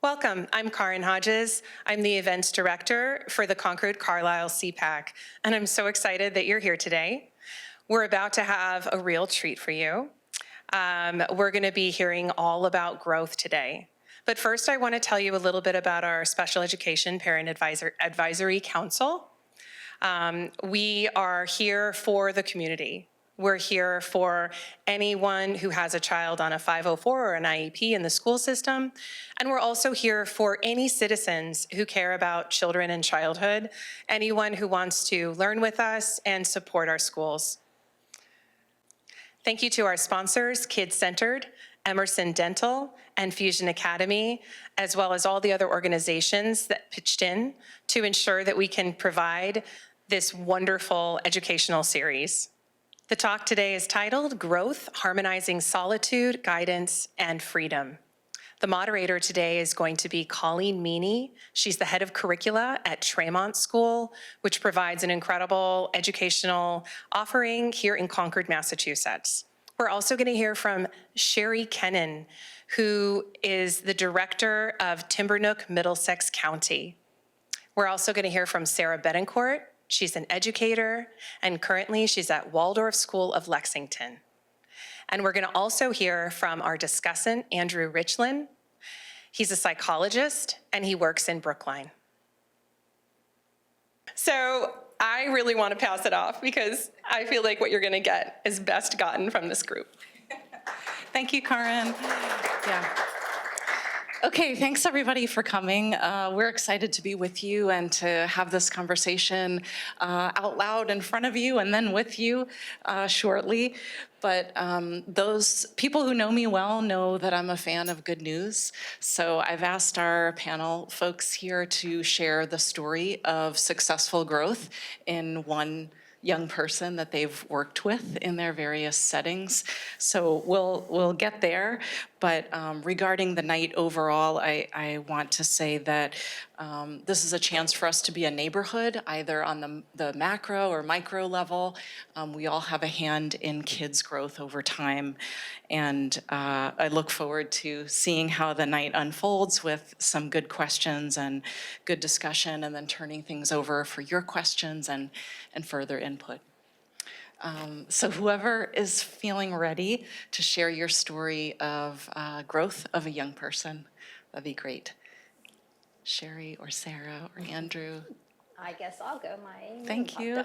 Welcome. I'm Karin Hodges. I'm the events director for the Concord Carlisle SEPAC, and I'm so excited that you're here today. We're about to have a real treat for you. We're going to be hearing all about growth today. But first, I want to tell you a little bit about our Special Education Parent Advisory Council. We are here for the community. We're here for anyone who has a child on a 504 or an IEP in the school system. And we're also here for any citizens who care about children and childhood, anyone who wants to learn with us and support our schools. Thank you to our sponsors, Kids Centered, Emerson Dental, and Fusion Academy, as well as all the other organizations that pitched in to ensure that we can provide this wonderful educational series. The talk today is titled Growth, Harmonizing Solitude, Guidance, and Freedom. The moderator today is going to be Colleen Meany. She's the head of curricula at Tremont School, which provides an incredible educational offering here in Concord, Massachusetts. We're also going to hear from Sherry Kennan, who is the director of Timbernook, Middlesex County. We're also going to hear from Sarah Betancourt. She's an educator, and currently she's at Waldorf School of Lexington. And we're going to also hear from our discussant, Andrew Richland. He's a psychologist, and he works in Brookline. So I really want to pass it off because I feel like what you're going to get is best gotten from this group. Thank you, Karin. Yeah. Okay, thanks everybody for coming. We're excited to be with you and to have this conversation out loud in front of you and then with you shortly. But those people who know me well know that I'm a fan of good news. So I've asked our panel folks here to share the story of successful growth in one young person that they've worked with in their various settings. So we'll get there. But regarding the night overall, I want to say that this is a chance for us to be a neighborhood, either on the macro or micro level. We all have a hand in kids' growth over time. And I look forward to seeing how the night unfolds with some good questions and good discussion, and then turning things over for your questions and further input. So whoever is feeling ready to share your story of growth of a young person, that'd be great. Sherry or Sarah or Andrew. I guess I'll go. My Thank you.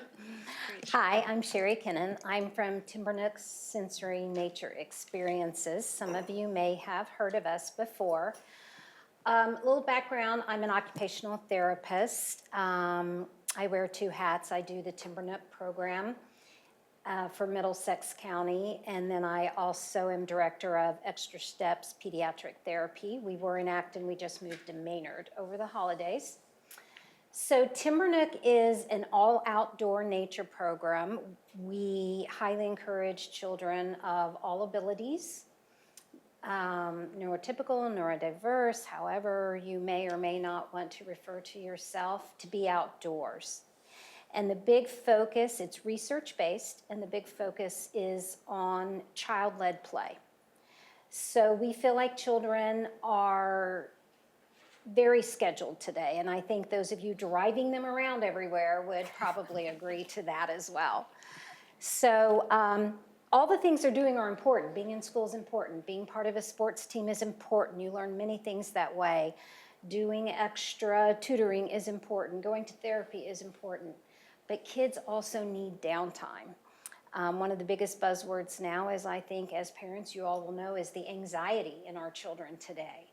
Hi, I'm Sherry Kennan. I'm from Timbernook Sensory Nature Experiences. Some of you may have heard of us before. Little background, I'm an occupational therapist. I wear two hats. I do the Timbernook program for Middlesex County, and then I also am director of Extra Steps Pediatric Therapy. We were in Acton, we just moved to Maynard over the holidays. So Timbernook is an all-outdoor nature program. We highly encourage children of all abilities, neurotypical, neurodiverse, however you may or may not want to refer to yourself, to be outdoors. And the big focus, it's research-based, and the big focus is on child-led play. So we feel like children are very scheduled today, and I think those of you driving them around everywhere would probably agree to that as well. So all the things they're doing are important. Being in school is important. Being part of a sports team is important. You learn many things that way. Doing extra tutoring is important. Going to therapy is important. But kids also need downtime. One of the biggest buzzwords now, as I think as parents you all will know, is the anxiety in our children today.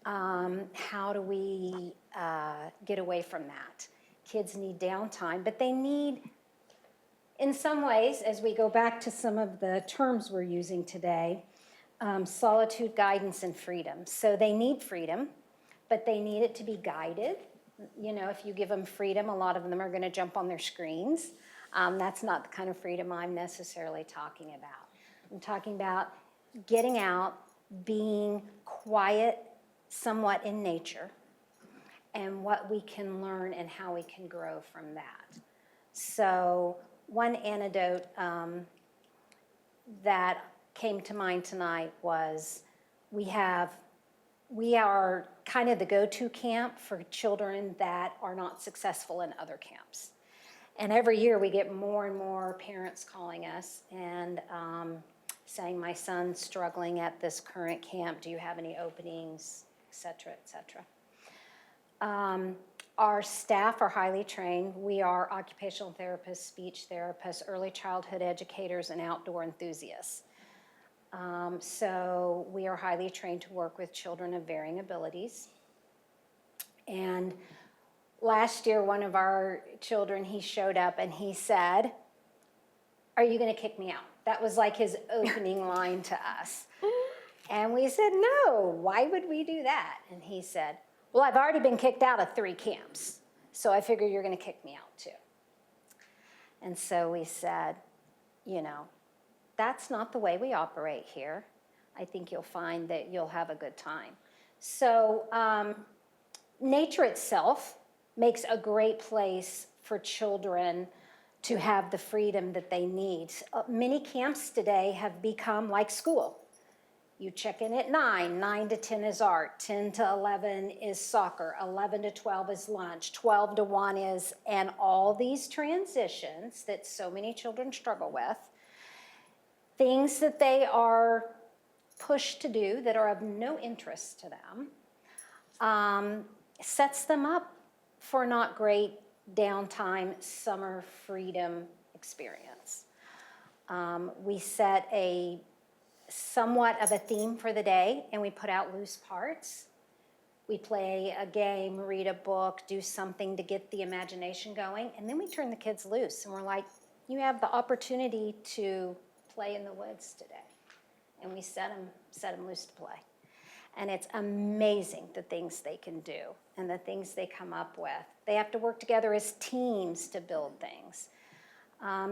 How do we get away from that? Kids need downtime, but they need, in some ways, as we go back to some of the terms we're using today, solitude, guidance, and freedom. So they need freedom, but they need it to be guided. You know, if you give them freedom, a lot of them are going to jump on their screens. That's not the kind of freedom I'm necessarily talking about. I'm talking about getting out, being quiet, somewhat in nature, and what we can learn and how we can grow from that. So one anecdote that came to mind tonight was we have we are kind of the go-to camp for children that are not successful in other camps. And every year we get more and more parents calling us and saying, my son's struggling at this current camp, do you have any openings, et cetera, et cetera. Our staff are highly trained. We are occupational therapists, speech therapists, early childhood educators, and outdoor enthusiasts. So we are highly trained to work with children of varying abilities. And last year, one of our children, he showed up and he said, are you gonna kick me out? That was like his opening line to us. And we said, no, why would we do that? And he said, well, I've already been kicked out of 3 camps, so I figure you're gonna kick me out too. And so we said, you know, that's not the way we operate here. I think you'll find that you'll have a good time. So nature itself makes a great place for children to have the freedom that they need. Many camps today have become like school. You check in at 9, 9 to 10 is art, 10 to 11 is soccer, 11 to 12 is lunch, 12 to 1 is, and all these transitions that so many children struggle with, things that they are pushed to do that are of no interest to them, sets them up for not great downtime summer freedom experience. We set a somewhat of a theme for the day, and we put out loose parts. We play a game, read a book, do something to get the imagination going, and then we turn the kids loose, and we're like, you have the opportunity to play in the woods today. And we set them loose to play. And it's amazing the things they can do and the things they come up with. They have to work together as teams to build things.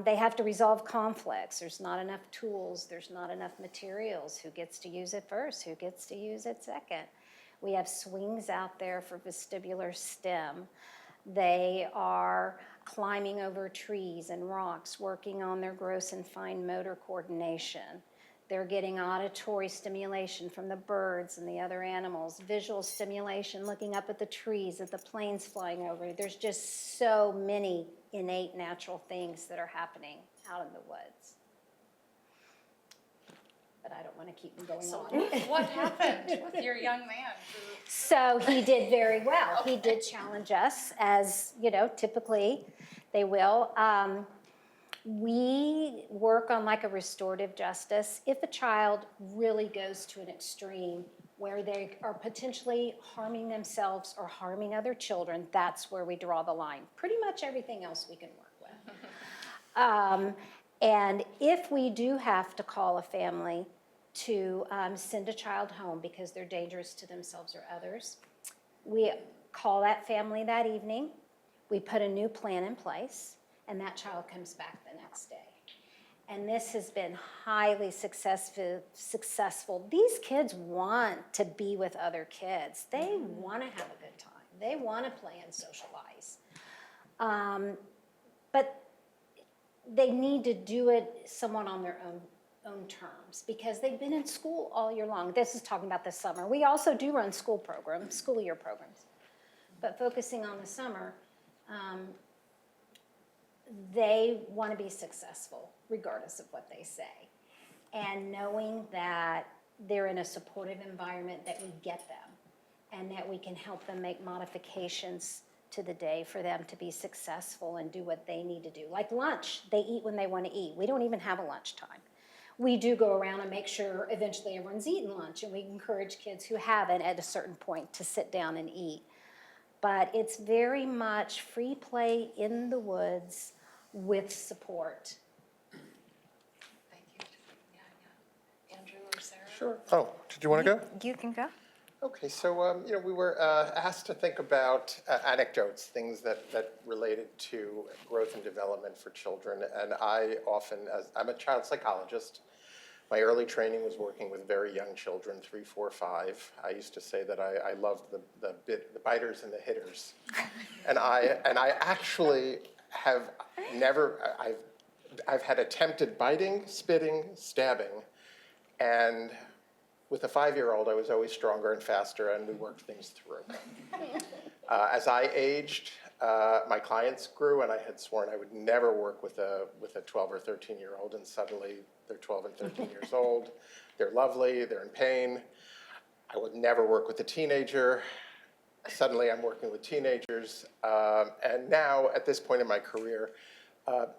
They have to resolve conflicts. There's not enough tools. There's not enough materials. Who gets to use it first? Who gets to use it second? We have swings out there for vestibular STEM. They are climbing over trees and rocks, working on their gross and fine motor coordination. They're getting auditory stimulation from the birds and the other animals, visual stimulation, looking up at the trees, at the planes flying over. There's just so many innate natural things that are happening out in the woods. But I don't want to keep going on. What happened with your young man? So he did very well. Okay. He did challenge us, as you know, typically they will. We work on like a restorative justice. If a child really goes to an extreme where they are potentially harming themselves or harming other children, that's where we draw the line. Pretty much everything else we can work with. And if we do have to call a family to send a child home because they're dangerous to themselves or others, we call that family that evening. We put a new plan in place, and that child comes back the next day. And this has been highly successful. These kids want to be with other kids. They want to have a good time. They want to play and socialize. But they need to do it somewhat on their own terms because they've been in school all year long. This is talking about the summer. We also do run school year programs. But focusing on the summer, they want to be successful regardless of what they say. And knowing that they're in a supportive environment, that we get them and that we can help them make modifications to the day for them to be successful and do what they need to do. Like lunch, they eat when they want to eat. We don't even have a lunchtime. We do go around and make sure eventually everyone's eaten lunch, and we encourage kids who haven't at a certain point to sit down and eat. But it's very much free play in the woods with support. Thank you. Yeah. Andrew or Sarah? Sure. Oh, did you want to go? You can go. Okay, so we were asked to think about anecdotes, things that related to growth and development for children. And I often, I'm a child psychologist. My early training was working with very young children, 3, 4, 5. I used to say that I loved the biters and the hitters. and I actually have never, I've had attempted biting, spitting, stabbing, and with a 5-year-old, I was always stronger and faster, and we worked things through. As I aged, my clients grew, and I had sworn I would never work with a 12 or 13-year-old, and suddenly they're 12 and 13 years old. They're lovely, they're in pain. I would never work with a teenager. Suddenly I'm working with teenagers. And now, at this point in my career,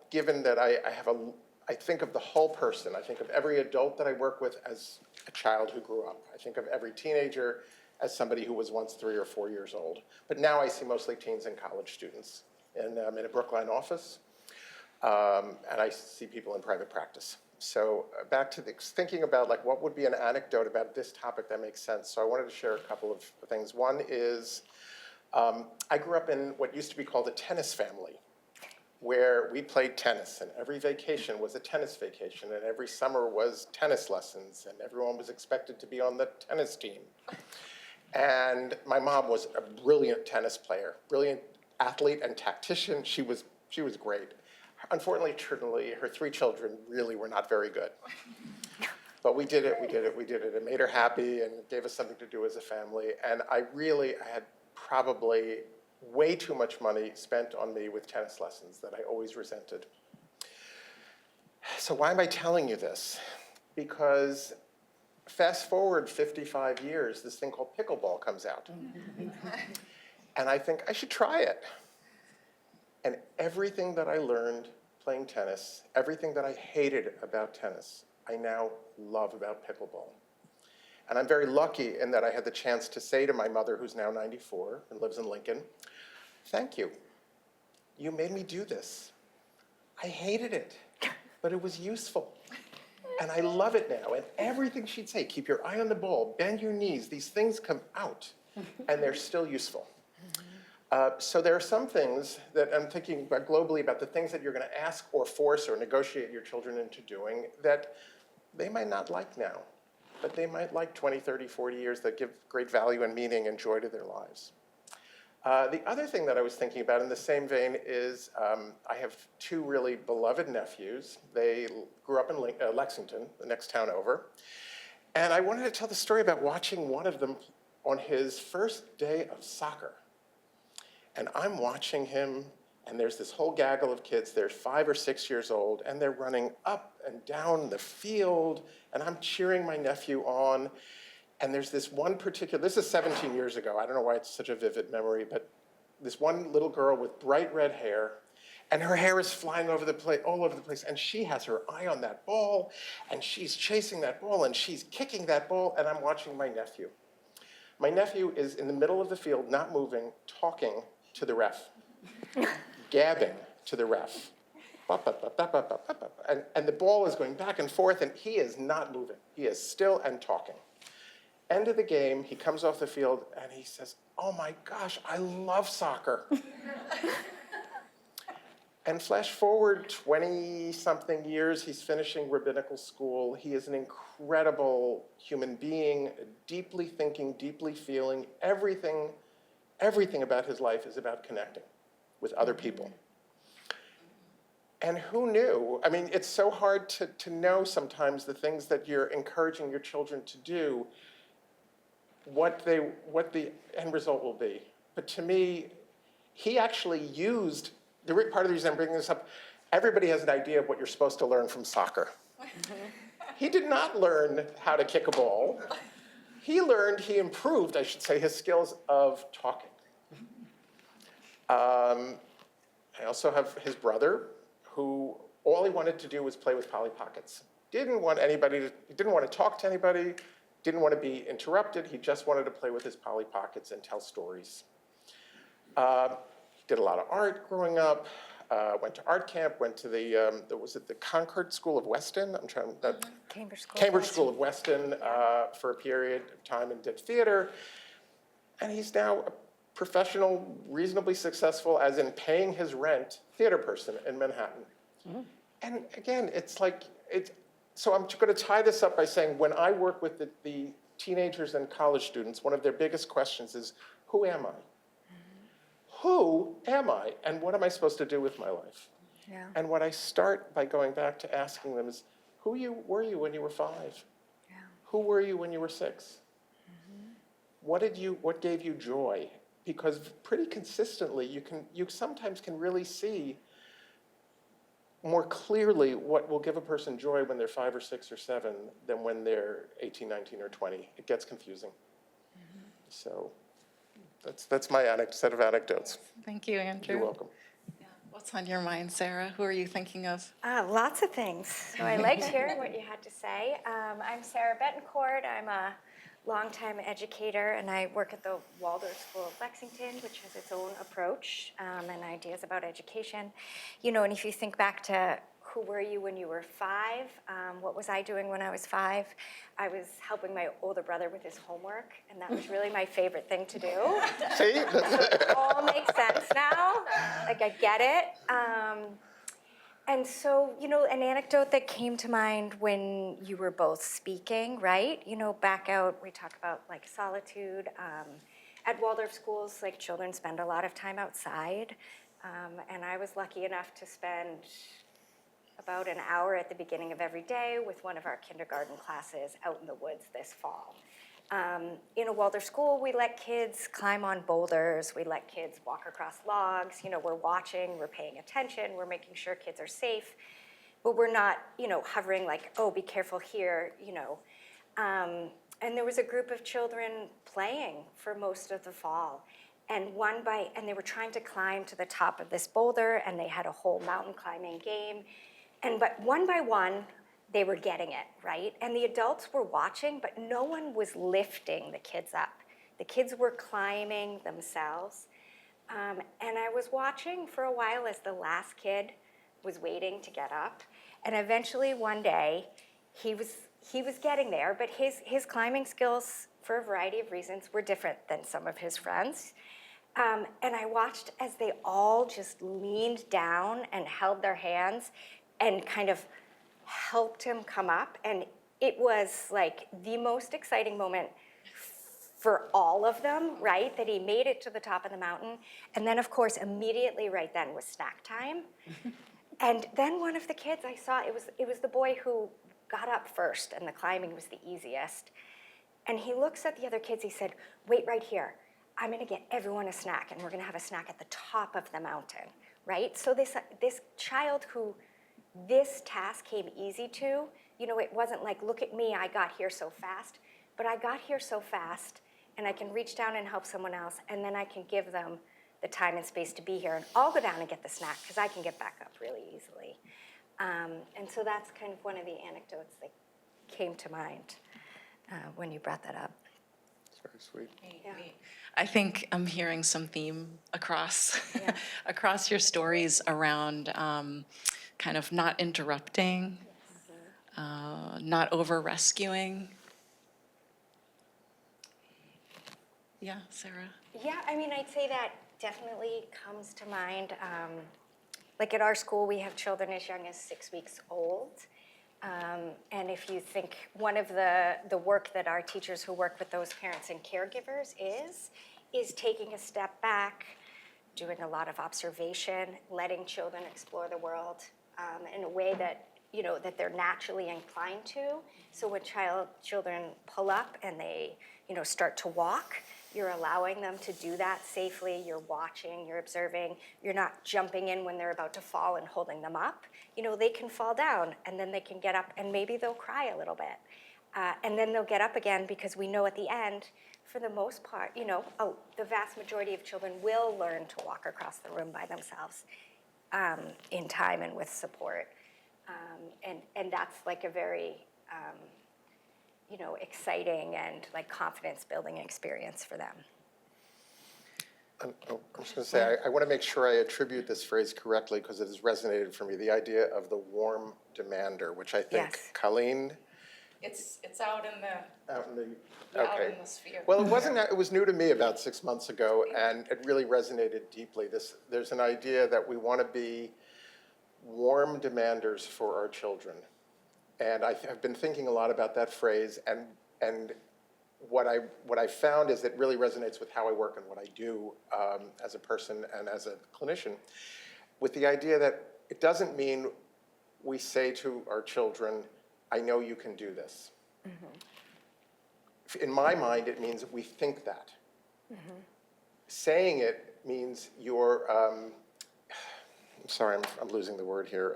given that I think of the whole person. I think of every adult that I work with as a child who grew up. I think of every teenager as somebody who was once 3 or 4 years old. But now I see mostly teens and college students. And I'm in a Brookline office, and I see people in private practice. So back to thinking about like what would be an anecdote about this topic that makes sense. So I wanted to share a couple of things. One is I grew up in what used to be called a tennis family, where we played tennis, and every vacation was a tennis vacation, and every summer was tennis lessons, and everyone was expected to be on the tennis team. And my mom was a brilliant tennis player, brilliant athlete and tactician. She was great. Unfortunately, her 3 children really were not very good. But we did it. It made her happy, and it gave us something to do as a family. And I had probably way too much money spent on me with tennis lessons that I always resented. So why am I telling you this? Because fast forward 55 years, this thing called pickleball comes out. And I think I should try it. And everything that I learned playing tennis, everything that I hated about tennis, I now love about pickleball. And I'm very lucky in that I had the chance to say to my mother, who's now 94 and lives in Lincoln, thank you. You made me do this. I hated it, but it was useful. And I love it now. And everything she'd say, keep your eye on the ball, bend your knees, these things come out, and they're still useful. So there are some things that I'm thinking about globally about the things that you're going to ask or force or negotiate your children into doing that they might not like now, but they might like 20, 30, 40 years that give great value and meaning and joy to their lives. The other thing that I was thinking about in the same vein is I have 2 really beloved nephews. They grew up in Lexington, the next town over. And I wanted to tell the story about watching one of them on his first day of soccer. And I'm watching him, and there's this whole gaggle of kids. They're 5 or 6 years old, and they're running up and down the field, and I'm cheering my nephew on. And there's this one particular, this is 17 years ago. I don't know why it's such a vivid memory, but this one little girl with bright red hair, and her hair is flying all over the place, and she has her eye on that ball, and she's chasing that ball, and she's kicking that ball, and I'm watching my nephew. My nephew is in the middle of the field, not moving, talking to the ref, gabbing to the ref. And the ball is going back and forth, and he is not moving. He is still and talking. End of the game, he comes off the field, and he says, oh my gosh, I love soccer. And flash forward 20-something years, he's finishing rabbinical school. He is an incredible human being, deeply thinking, deeply feeling. Everything about his life is about connecting with other people. And who knew? I mean, it's so hard to know sometimes the things that you're encouraging your children to do, what the end result will be. But to me, he actually used, part of the reason I'm bringing this up, everybody has an idea of what you're supposed to learn from soccer. He did not learn how to kick a ball. He improved, I should say, his skills of talking. I also have his brother, who all he wanted to do was play with Polly Pockets. He didn't want to talk to anybody, didn't want to be interrupted. He just wanted to play with his Polly Pockets and tell stories. Did a lot of art growing up, went to art camp, went to the Concord School of Weston? Cambridge School of Weston for a period of time and did theater. And he's now a professional, reasonably successful, as in paying his rent, theater person in Manhattan. Mm. And again, so I'm going to tie this up by saying when I work with the teenagers and college students, one of their biggest questions is, who am I? Who am I, and what am I supposed to do with my life? Yeah. And what I start by going back to asking them is, who were you when you were 5? Yeah. who were you when you were 6? What gave you joy? Because pretty consistently, you sometimes can really see more clearly what will give a person joy when they're 5 or 6 or 7 than when they're 18, 19, or 20. It gets confusing. So that's my set of anecdotes. Thank you, Andrew. You're welcome. What's on your mind, Sarah? Who are you thinking of? Lots of things. So I liked hearing what you had to say. I'm Sarah Betancourt. I'm a longtime educator, and I work at the Waldorf School of Lexington, which has its own approach and ideas about education. You know, and if you think back to who were you when you were 5, what was I doing when I was 5? I was helping my older brother with his homework, and that was really my favorite thing to do. See? It all makes sense now. Like, I get it. And so, you know, an anecdote that came to mind when you were both speaking, right? You know, back out, we talk about like solitude. At Waldorf schools, like children spend a lot of time outside. And I was lucky enough to spend about an hour at the beginning of every day with one of our kindergarten classes out in the woods this fall. In a Waldorf school, we let kids climb on boulders, we let kids walk across logs, you know, we're watching, we're paying attention, we're making sure kids are safe, but we're not, you know, hovering like, oh, be careful here, you know. And there was a group of children playing for most of the fall, and they were trying to climb to the top of this boulder, and they had a whole mountain climbing game, but one by one, they were getting it, right? And the adults were watching, but no one was lifting the kids up. The kids were climbing themselves. And I was watching for a while as the last kid was waiting to get up. And eventually one day, he was getting there, but his climbing skills, for a variety of reasons, were different than some of his friends. And I watched as they all just leaned down and held their hands and kind of helped him come up, and it was like the most exciting moment for all of them, right? That he made it to the top of the mountain, and then of course immediately right then was snack time. And then one of the kids I saw, it was the boy who got up first, and the climbing was the easiest. And he looks at the other kids, he said, wait right here, I'm gonna get everyone a snack, and we're gonna have a snack at the top of the mountain, right? So this child who this task came easy to, you know, it wasn't like, look at me, I got here so fast, but I got here so fast, and I can reach down and help someone else, and then I can give them the time and space to be here, and I'll go down and get the snack, because I can get back up really easily. And so that's kind of one of the anecdotes that came to mind when you brought that up. Very sweet. Yeah. I think I'm hearing some theme across across your stories around kind of not interrupting, not over-rescuing. Yeah, Sarah? Yeah, I mean, I'd say that definitely comes to mind. Like at our school, we have children as young as 6 weeks old. And if you think one of the work that our teachers who work with those parents and caregivers is taking a step back, doing a lot of observation, letting children explore the world in a way that, you know, that they're naturally inclined to. So when children pull up and they, you know, start to walk, you're allowing them to do that safely. You're watching, you're observing. You're not jumping in when they're about to fall and holding them up. You know, they can fall down and then they can get up and maybe they'll cry a little bit. And then they'll get up again because we know at the end, for the most part, you know, the vast majority of children will learn to walk across the room by themselves in time and with support. And that's like a very, you know, exciting and like confidence building experience for them. I'm just going to say, I want to make sure I attribute this phrase correctly because it has resonated for me. The idea of the warm demander, which I think Yes. Colleen. It's out in the Out in the, out okay. in the sphere. Well, it was new to me about 6 months ago, and it really resonated deeply. There's an idea that we want to be warm demanders for our children. And I've been thinking a lot about that phrase, and what I found is it really resonates with how I work and what I do as a person and as a clinician, with the idea that it doesn't mean we say to our children, I know you can do this. Mm-hmm. in my mind, it means we think that. Saying it means you're, I'm sorry, I'm losing the word here.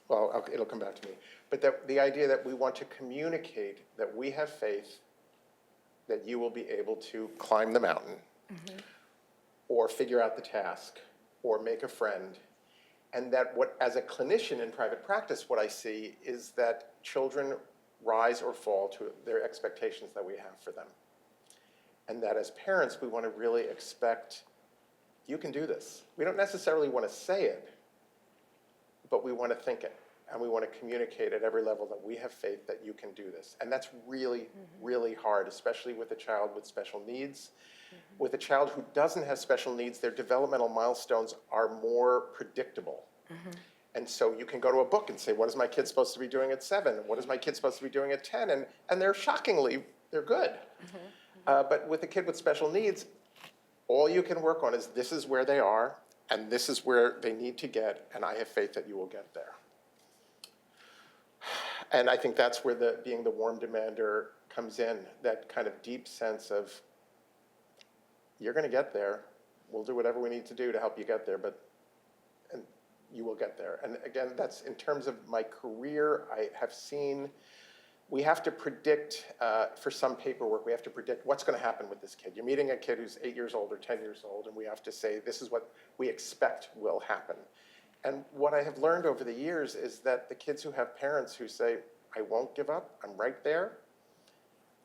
Well, okay, it'll come back to me. But the idea that we want to communicate that we have faith that you will be able to climb the mountain, or figure out the task, or make a friend. And that as a clinician in private practice, what I see is that children rise or fall to their expectations that we have for them. And that as parents, we want to really expect, you can do this. We don't necessarily want to say it, but we want to think it. And we want to communicate at every level that we have faith that you can do this. And that's really, really hard, especially with a child with special needs. With a child who doesn't have special needs, their developmental milestones are more predictable. And so you can go to a book and say, what is my kid supposed to be doing at 7? What is my kid supposed to be doing at 10? And they're they're good. But with a kid with special needs, all you can work on is this is where they are, and this is where they need to get, and I have faith that you will get there. And I think that's where being the warm demander comes in, that kind of deep sense of, you're going to get there. We'll do whatever we need to do to help you get there, and you will get there. And again, that's in terms of my career, I have seen, we have to predict, for some paperwork, we have to predict what's going to happen with this kid. You're meeting a kid who's 8 years old or 10 years old, and we have to say, this is what we expect will happen. And what I have learned over the years is that the kids who have parents who say, I won't give up, I'm right there,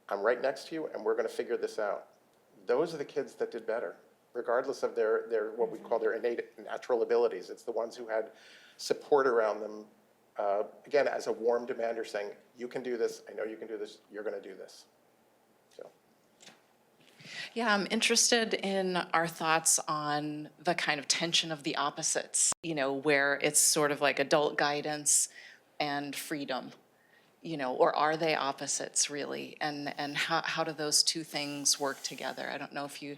I'm right next to you, and we're going to figure this out. Those are the kids that did better, regardless of their what we call their innate natural abilities. It's the ones who had support around them, again, as a warm demander saying, you can do this, I know you can do this, you're going to do this. So. Yeah, I'm interested in our thoughts on the kind of tension of the opposites, where it's sort of like adult guidance and freedom, or are they opposites really? And how do those two things work together? I don't know if you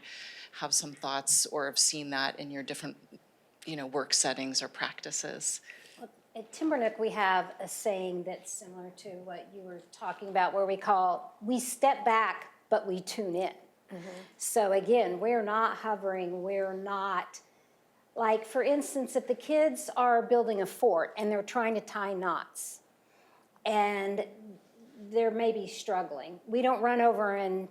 have some thoughts or have seen that in your different, work settings or practices. At Timbernook, we have a saying that's similar to what you were talking about, where we step back, but we tune in. So again, we're not hovering, we're not, like for instance, if the kids are building a fort and they're trying to tie knots and they're maybe struggling, we don't run over and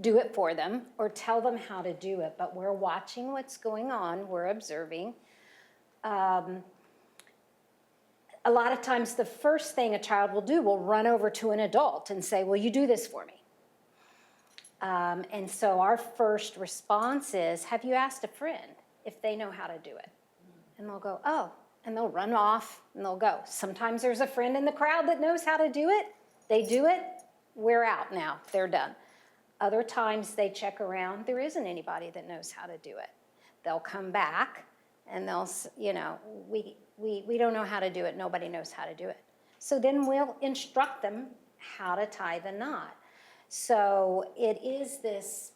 do it for them or tell them how to do it, but we're watching what's going on, we're observing. A lot of times the first thing a child will run over to an adult and say, will you do this for me? And so our first response is, have you asked a friend if they know how to do it? And they'll go, oh, and they'll run off and they'll go. Sometimes there's a friend in the crowd that knows how to do it. They do it, we're out now, they're done. Other times they check around, there isn't anybody that knows how to do it. They'll come back and they'll, we don't know how to do it, nobody knows how to do it. So then we'll instruct them how to tie the knot. So it is this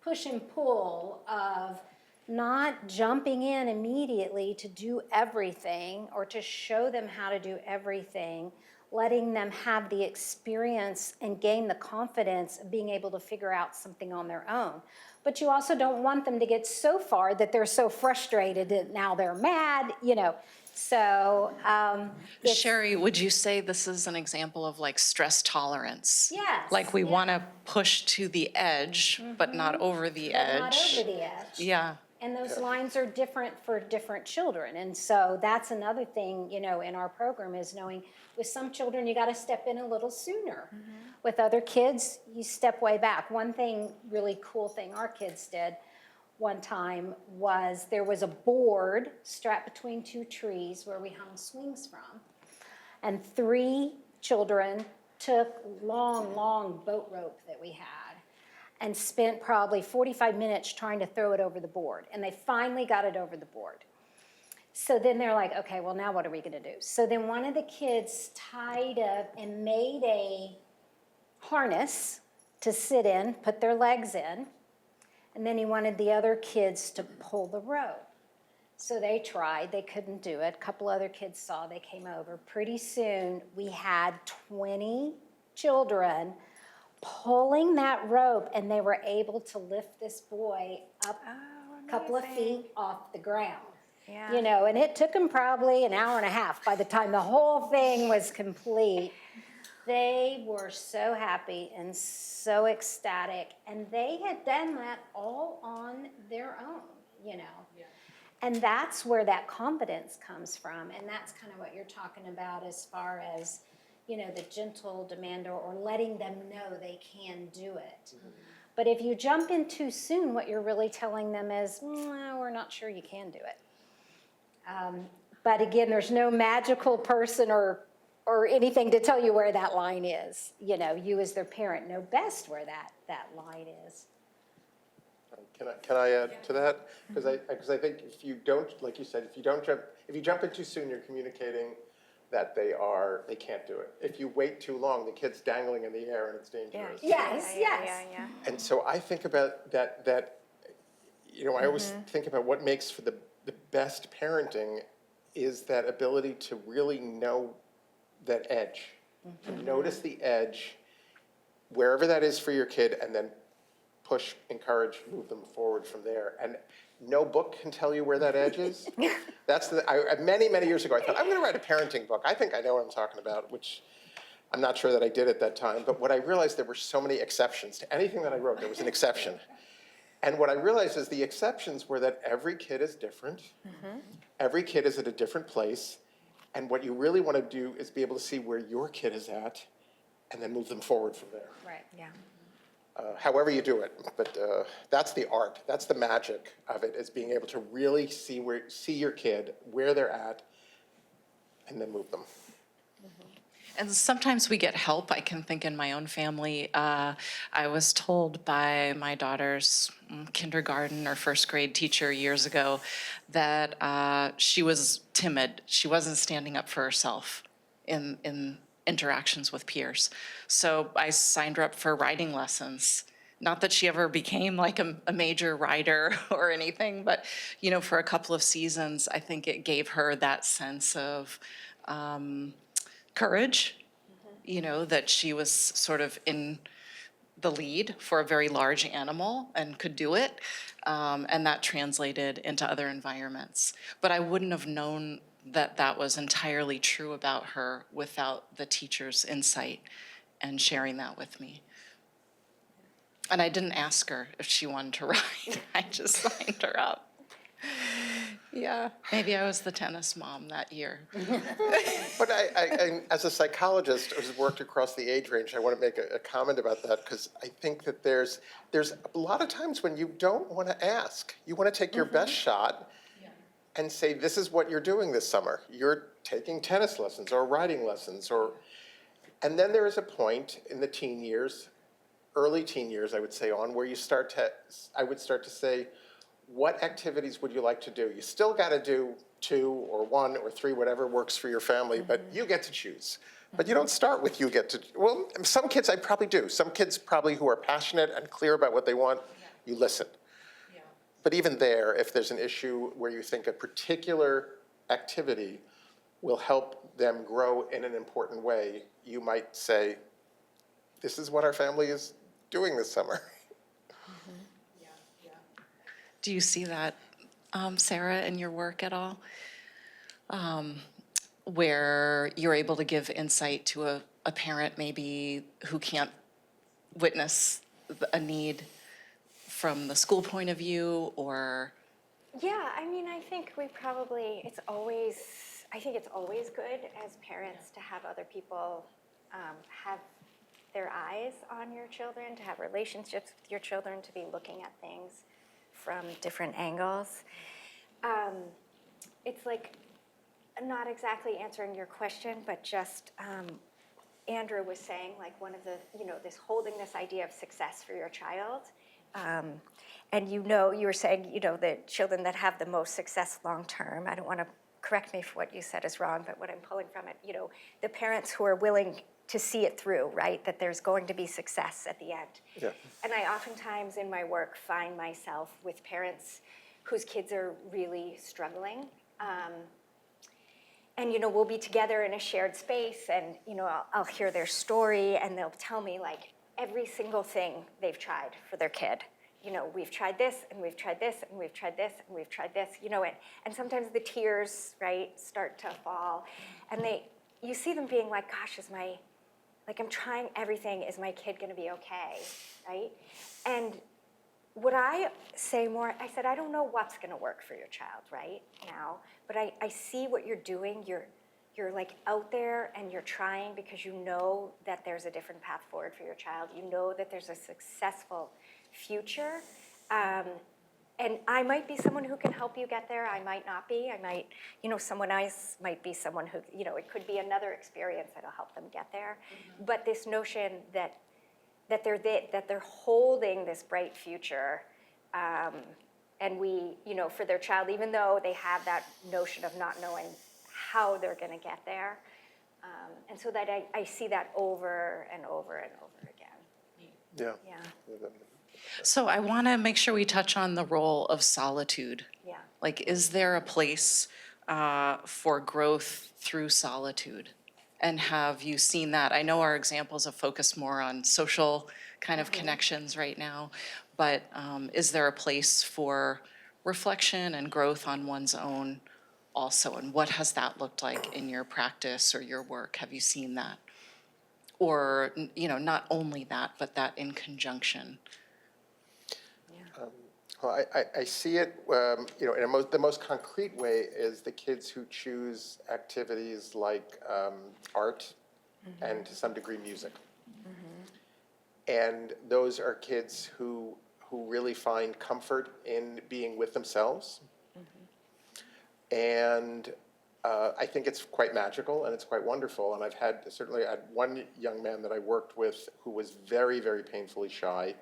push and pull of not jumping in immediately to do everything or to show them how to do everything, letting them have the experience and gain the confidence of being able to figure out something on their own. But you also don't want them to get so far that they're so frustrated that now they're mad, So, Sherry, would you say this is an example of like stress tolerance? Yes, Like we yeah. want to push to the edge, but not over the edge. Not over the edge. Yeah. And those lines are different for different children. And so that's another thing, in our program is knowing with some children, you got to step in a little sooner. With other kids, you step way back. One thing, really cool thing our kids did one time was there was a board strapped between two trees where we hung swings from. And 3 children took long boat rope that we had and spent probably 45 minutes trying to throw it over the board. And they finally got it over the board. So then they're like, okay, well now what are we gonna do? So then one of the kids tied up and made a harness to sit in, put their legs in, and then he wanted the other kids to pull the rope. So they tried, they couldn't do it. A couple other kids saw, they came over. Pretty soon we had 20 children pulling that rope, and they were able to lift this boy up a couple of feet off the ground. Yeah. You know, and it took them probably an hour and a half by the time the whole thing was complete. They were so happy and so ecstatic, and they had done that all on their own, you know. Yeah. And that's where that confidence comes from, and that's kind of what you're talking about as far as, you know, the gentle demander or letting them know they can do it. Mm-hmm. But if you jump in too soon, what you're really telling them is, we're not sure you can do it. But again, there's no magical person or anything to tell you where that line is. You know, you as their parent know best where that line is. Can I add to that? Because I think if you don't, like you said, if you jump in too soon, you're communicating that they can't do it. If you wait too long, the kid's dangling in the air and it's dangerous. Yes. Yeah. And so I think about that, you know, I always think about what makes for the best parenting is that ability to really know that edge, to notice the edge, wherever that is for your kid, and then push, encourage, move them forward from there. And no book can tell you where that edge is. That's many years ago, I thought, I'm going to write a parenting book. I think I know what I'm talking about, which I'm not sure that I did at that time. But what I realized, there were so many exceptions to anything that I wrote. There was an exception. And what I realized is the exceptions were that every kid is different. Every kid is at a different place. And what you really want to do is be able to see where your kid is at and then move them forward from there. Right. Yeah. However you do it, but that's the art. That's the magic of it, is being able to really see your kid, where they're at, and then move them. And sometimes we get help. I can think in my own family. I was told by my daughter's kindergarten or first grade teacher years ago that she was timid. She wasn't standing up for herself in interactions with peers. So I signed her up for writing lessons. Not that she ever became like a major writer or anything, but, you know, for a couple of seasons, I think it gave her that sense of courage, you know, that she was sort of in the lead for a very large animal and could do it. And that translated into other environments. But I wouldn't have known that that was entirely true about her without the teacher's insight and sharing that with me. And I didn't ask her if she wanted to write. I just signed her up. Yeah, maybe I was the tennis mom that year. But I as a psychologist who's worked across the age range, I want to make a comment about that, because I think that there's a lot of times when you don't want to ask. You want to take your best shot and say, this is what you're doing this summer. You're taking tennis lessons or writing lessons, and then there is a point in the teen years, early teen years, I would say on, where I would start to say, what activities would you like to do? You still got to do 2 or 1 or 3, whatever works for your family, but you get to choose. But you don't start with well, some kids I probably do. Some kids probably who are passionate and clear about what they want, you listen. Yeah. But even there, if there's an issue where you think a particular activity will help them grow in an important way, you might say, this is what our family is doing this summer. Do you see that, Sarah, in your work at all? Where you're able to give insight to a parent maybe who can't witness a need from the school point of view, or? Yeah, I mean, I think it's always good as parents to have other people have their eyes on your children, to have relationships with your children, to be looking at things from different angles. It's like not exactly answering your question, but just Andrew was saying, like, one of the, this holding this idea of success for your child. And you were saying, the children that have the most success long term, I don't want to correct me for what you said is wrong, but what I'm pulling from it, the parents who are willing to see it through, right? That there's going to be success at the end. Yeah. And I oftentimes in my work find myself with parents whose kids are really struggling. and we'll be together in a shared space, and I'll hear their story, and they'll tell me like every single thing they've tried for their kid. We've tried this, and we've tried this, and we've tried this, and we've tried this, and sometimes the tears, right, start to fall. And you see them being like, gosh, I'm trying everything, is my kid gonna be okay, right? And what I say more, I said, I don't know what's gonna work for your child right now, but I see what you're doing. You're like out there and you're trying because you know that there's a different path forward for your child. You know that there's a successful future. And I might be someone who can help you get there. I might not be. I might, someone else might be someone who, it could be another experience that'll help them get there. Mm-hmm. But this notion that they're holding this bright future, and we, for their child, even though they have that notion of not knowing how they're going to get there, and so that I see that over and over and over again. Yeah. Yeah. So I want to make sure we touch on the role of solitude. Yeah. Like, is there a place for growth through solitude? And have you seen that? I know our examples have focused more on social kind of connections right now, but is there a place for reflection and growth on one's own also? And what has that looked like in your practice or your work? Have you seen that? Or, not only that, but that in conjunction? Well, I see it, in the most concrete way is the kids who choose activities like art and to some degree music. And those are kids who really find comfort in being with themselves. And I think it's quite magical and it's quite wonderful. And I've had one young man that I worked with who was very, very painfully shy,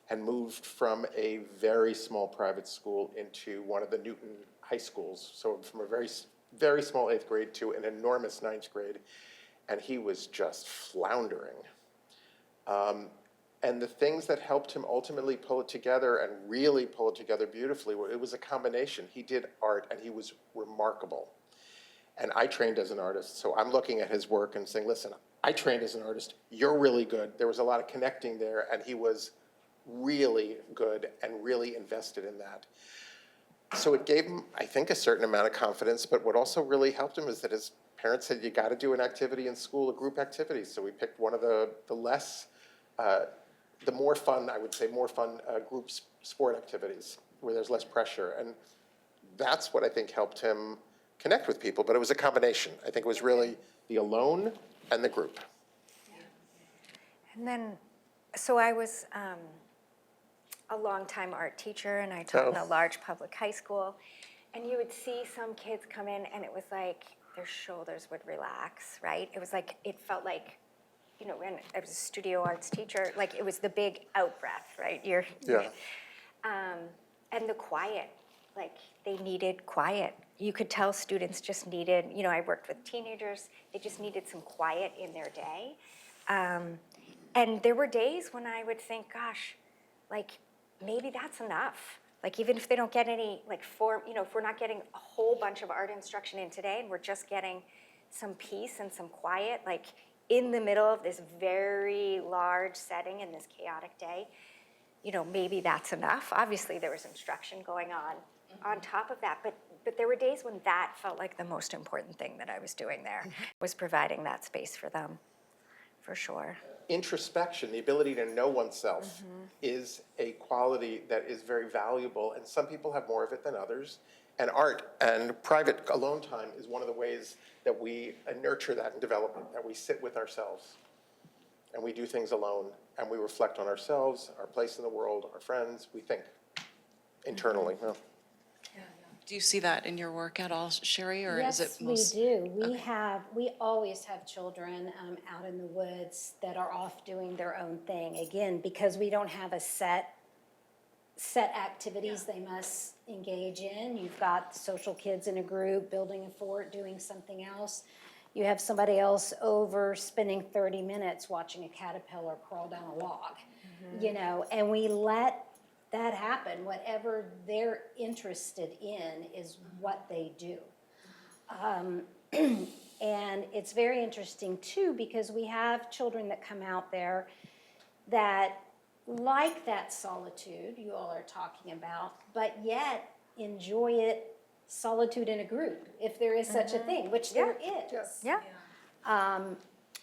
and moved from a very small private school into one of the Newton high schools. So from a very, very small 8th grade to an enormous 9th grade. And he was just floundering. And the things that helped him ultimately pull it together and really pull it together beautifully, it was a combination. He did art and he was remarkable. And I trained as an artist, so I'm looking at his work and saying, listen, I trained as an artist, you're really good. There was a lot of connecting there, and he was really good and really invested in that. So it gave him, I think, a certain amount of confidence, but what also really helped him is that his parents said, you got to do an activity in school, a group activity. So we picked one of the more fun group sport activities where there's less pressure. And that's what I think helped him connect with people, but it was a combination. I think it was really the alone and the group. And then, so I was a longtime art teacher, and I taught in a large public high school, and you would see some kids come in, and it was like their shoulders would relax, right? It was like, it felt like, and I was a studio arts teacher, like it was the big out-breath, right? And the quiet, like they needed quiet. You could tell students just needed, I worked with teenagers, they just needed some quiet in their day. And there were days when I would think, gosh, like maybe that's enough. Like even if they don't get any, like if we're not getting a whole bunch of art instruction in today and we're just getting some peace and some quiet, like in the middle of this very large setting in this chaotic day, maybe that's enough. Obviously there was instruction going on top of that, but there were days when that felt like the most important thing that I was doing there, was providing that space for them, for sure. Introspection, the ability to know oneself, is a quality that is very valuable, and some people have more of it than others. And art and private alone time is one of the ways that we nurture that and develop it, that we sit with ourselves and we do things alone and we reflect on ourselves, our place in the world, our friends, we think internally. Well, Do you see that in your work at all, Sherry, or is it most? Yes, we do. We always have children out in the woods that are off doing their own thing. Again, because we don't have a set activities they must engage in. You've got social kids in a group, building a fort, doing something else. You have somebody else over spending 30 minutes watching a caterpillar crawl down a log, and we let that happen. Whatever they're interested in is what they do. And it's very interesting too, because we have children that come out there that like that solitude you all are talking about, but yet enjoy it solitude in a group, if there is such a thing, which there is. Yeah.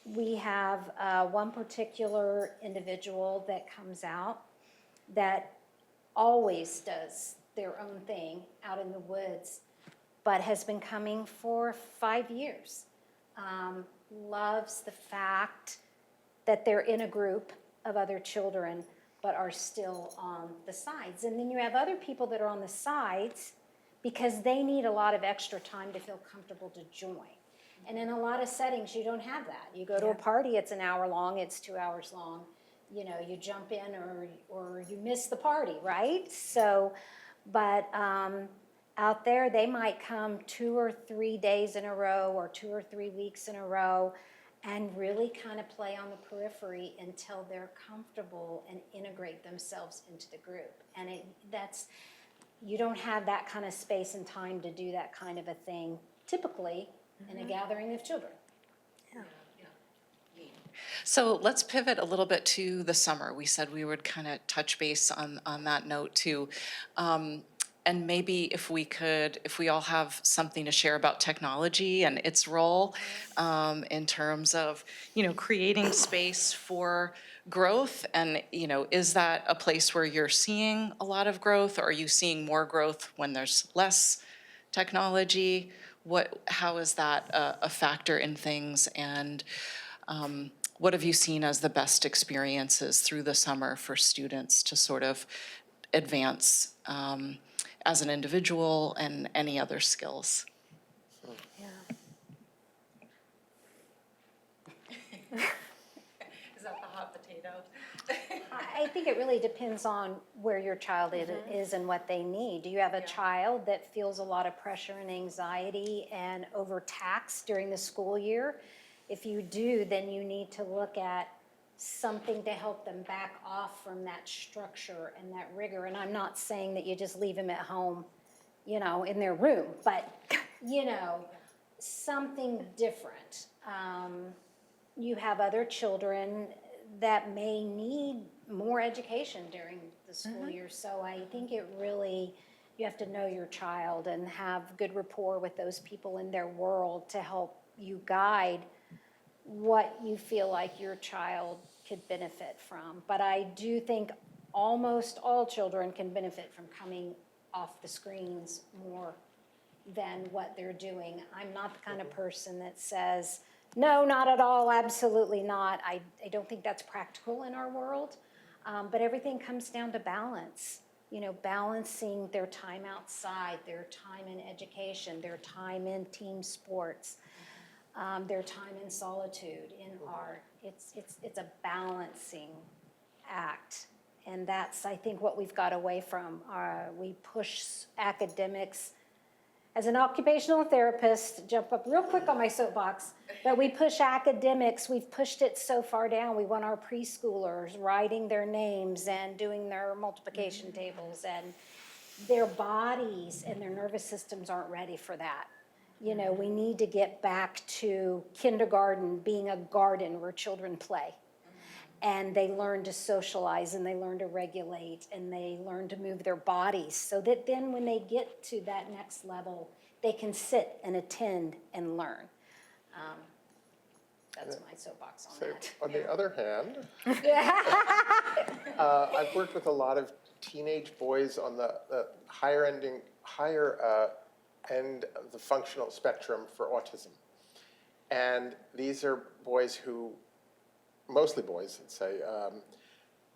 We have one particular individual that comes out that always does their own thing out in the woods, but has been coming for 5 years. Loves the fact that they're in a group of other children, but are still on the sides. And then you have other people that are on the sides because they need a lot of extra time to feel comfortable to join. And in a lot of settings, you don't have that. You go to a party, it's an hour long, it's 2 hours long. You know, you jump in or you miss the party, right? So, but out there, they might come 2 or 3 days in a row or 2 or 3 weeks in a row and really kind of play on the periphery until they're comfortable and integrate themselves into the group. And you don't have that kind of space and time to do that kind of a thing typically in a gathering of children. So let's pivot a little bit to the summer. We said we would kind of touch base on that note too. And maybe if we all have something to share about technology and its role in terms of, creating space for growth. And, is that a place where you're seeing a lot of growth? Or are you seeing more growth when there's less technology? How is that a factor in things? And what have you seen as the best experiences through the summer for students to sort of advance as an individual and any other skills? Is that the hot potato? I think it really depends on where your child is and what they need. Do you have a child that feels a lot of pressure and anxiety and overtaxed during the school year? If you do, then you need to look at something to help them back off from that structure and that rigor. And I'm not saying that you just leave them at home, in their room, but, something different. You have other children that may need more education during the school year. So I think you have to know your child and have good rapport with those people in their world to help you guide what you feel like your child could benefit from. But I do think almost all children can benefit from coming off the screens more than what they're doing. I'm not the kind of person that says, no, not at all, absolutely not. I don't think that's practical in our world. But everything comes down to balance. Balancing their time outside, their time in education, their time in team sports, their time in solitude, in art. It's a balancing act. And that's, I think, what we've got away from. We push academics. As an occupational therapist, jump up real quick on my soapbox, but we push academics, we've pushed it so far down. We want our preschoolers writing their names and doing their multiplication tables, and their bodies and their nervous systems aren't ready for that. We need to get back to kindergarten being a garden where children play. And they learn to socialize and they learn to regulate and they learn to move their bodies so that then when they get to that next level, they can sit and attend and learn. That's my soapbox on that. On the other hand, I've worked with a lot of teenage boys on the higher end of the functional spectrum for autism. And these are boys mostly boys, I'd say,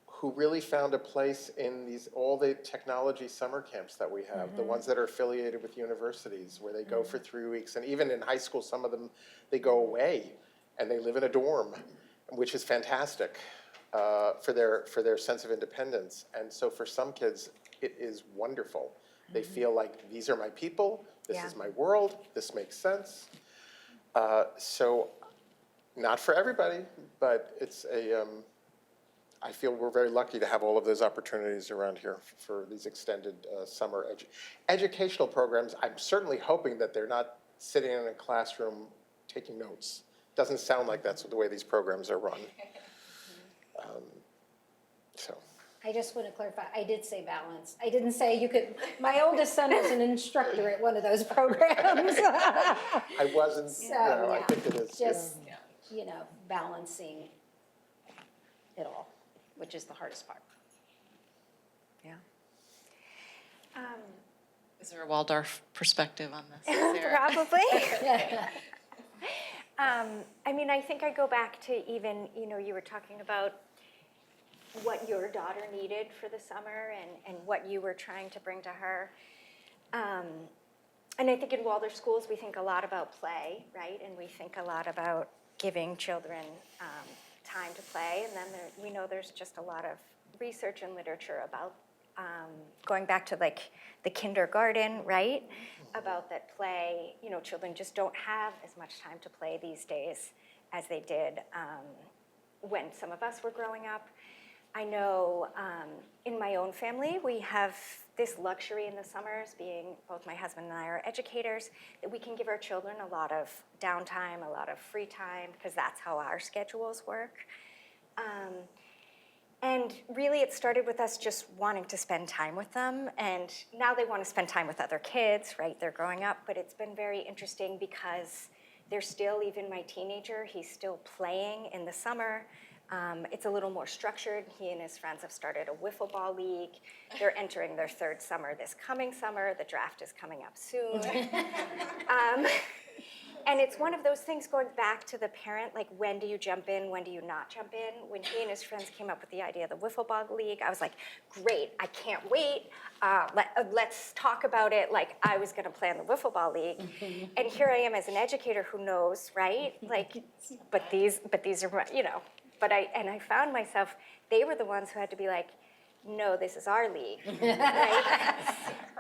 who really found a place in all the technology summer camps that we have, the ones that are affiliated with universities, where they go for 3 weeks. And even in high school, some of them, they go away and they live in a dorm, which is fantastic for their sense of independence. And so for some kids, it is wonderful. They feel like, these are my people, this is my world, this makes sense. So not for everybody, but I feel we're very lucky to have all of those opportunities around here for these extended summer educational programs. I'm certainly hoping that they're not sitting in a classroom taking notes. Doesn't sound like that's the way these programs are run. So. I just want to clarify, I did say balance. I didn't say you could, my oldest son was an instructor at one of those programs. I wasn't, So, you know, I yeah, think it is. just, you know, balancing it all, which is the hardest part. Yeah. Is there a Waldorf perspective on this, Sarah? Probably. I mean, I think I go back to even, you know, you were talking about what your daughter needed for the summer and what you were trying to bring to her. And I think in Waldorf schools, we think a lot about play, right? And we think a lot about giving children time to play. And then we know there's just a lot of research and literature about going back to like the kindergarten, right? About that play, you know, children just don't have as much time to play these days as they did when some of us were growing up. I know in my own family, we have this luxury in the summers, being both my husband and I are educators, that we can give our children a lot of downtime, a lot of free time, because that's how our schedules work. And really, it started with us just wanting to spend time with them. And now they want to spend time with other kids, right? They're growing up. But it's been very interesting because they're still, even my teenager, he's still playing in the summer. It's a little more structured. He and his friends have started a wiffle ball league. They're entering their third summer this coming summer. The draft is coming up soon. And it's one of those things going back to the parent, like when do you jump in, when do you not jump in? When he and his friends came up with the idea of the wiffle ball league, I was like, great, I can't wait. Let's talk about it. Like I was gonna play on the wiffle ball league. And here I am as an educator who knows, right? Like, but these are, you know, but I found myself, they were the ones who had to be like, no, this is our league, right?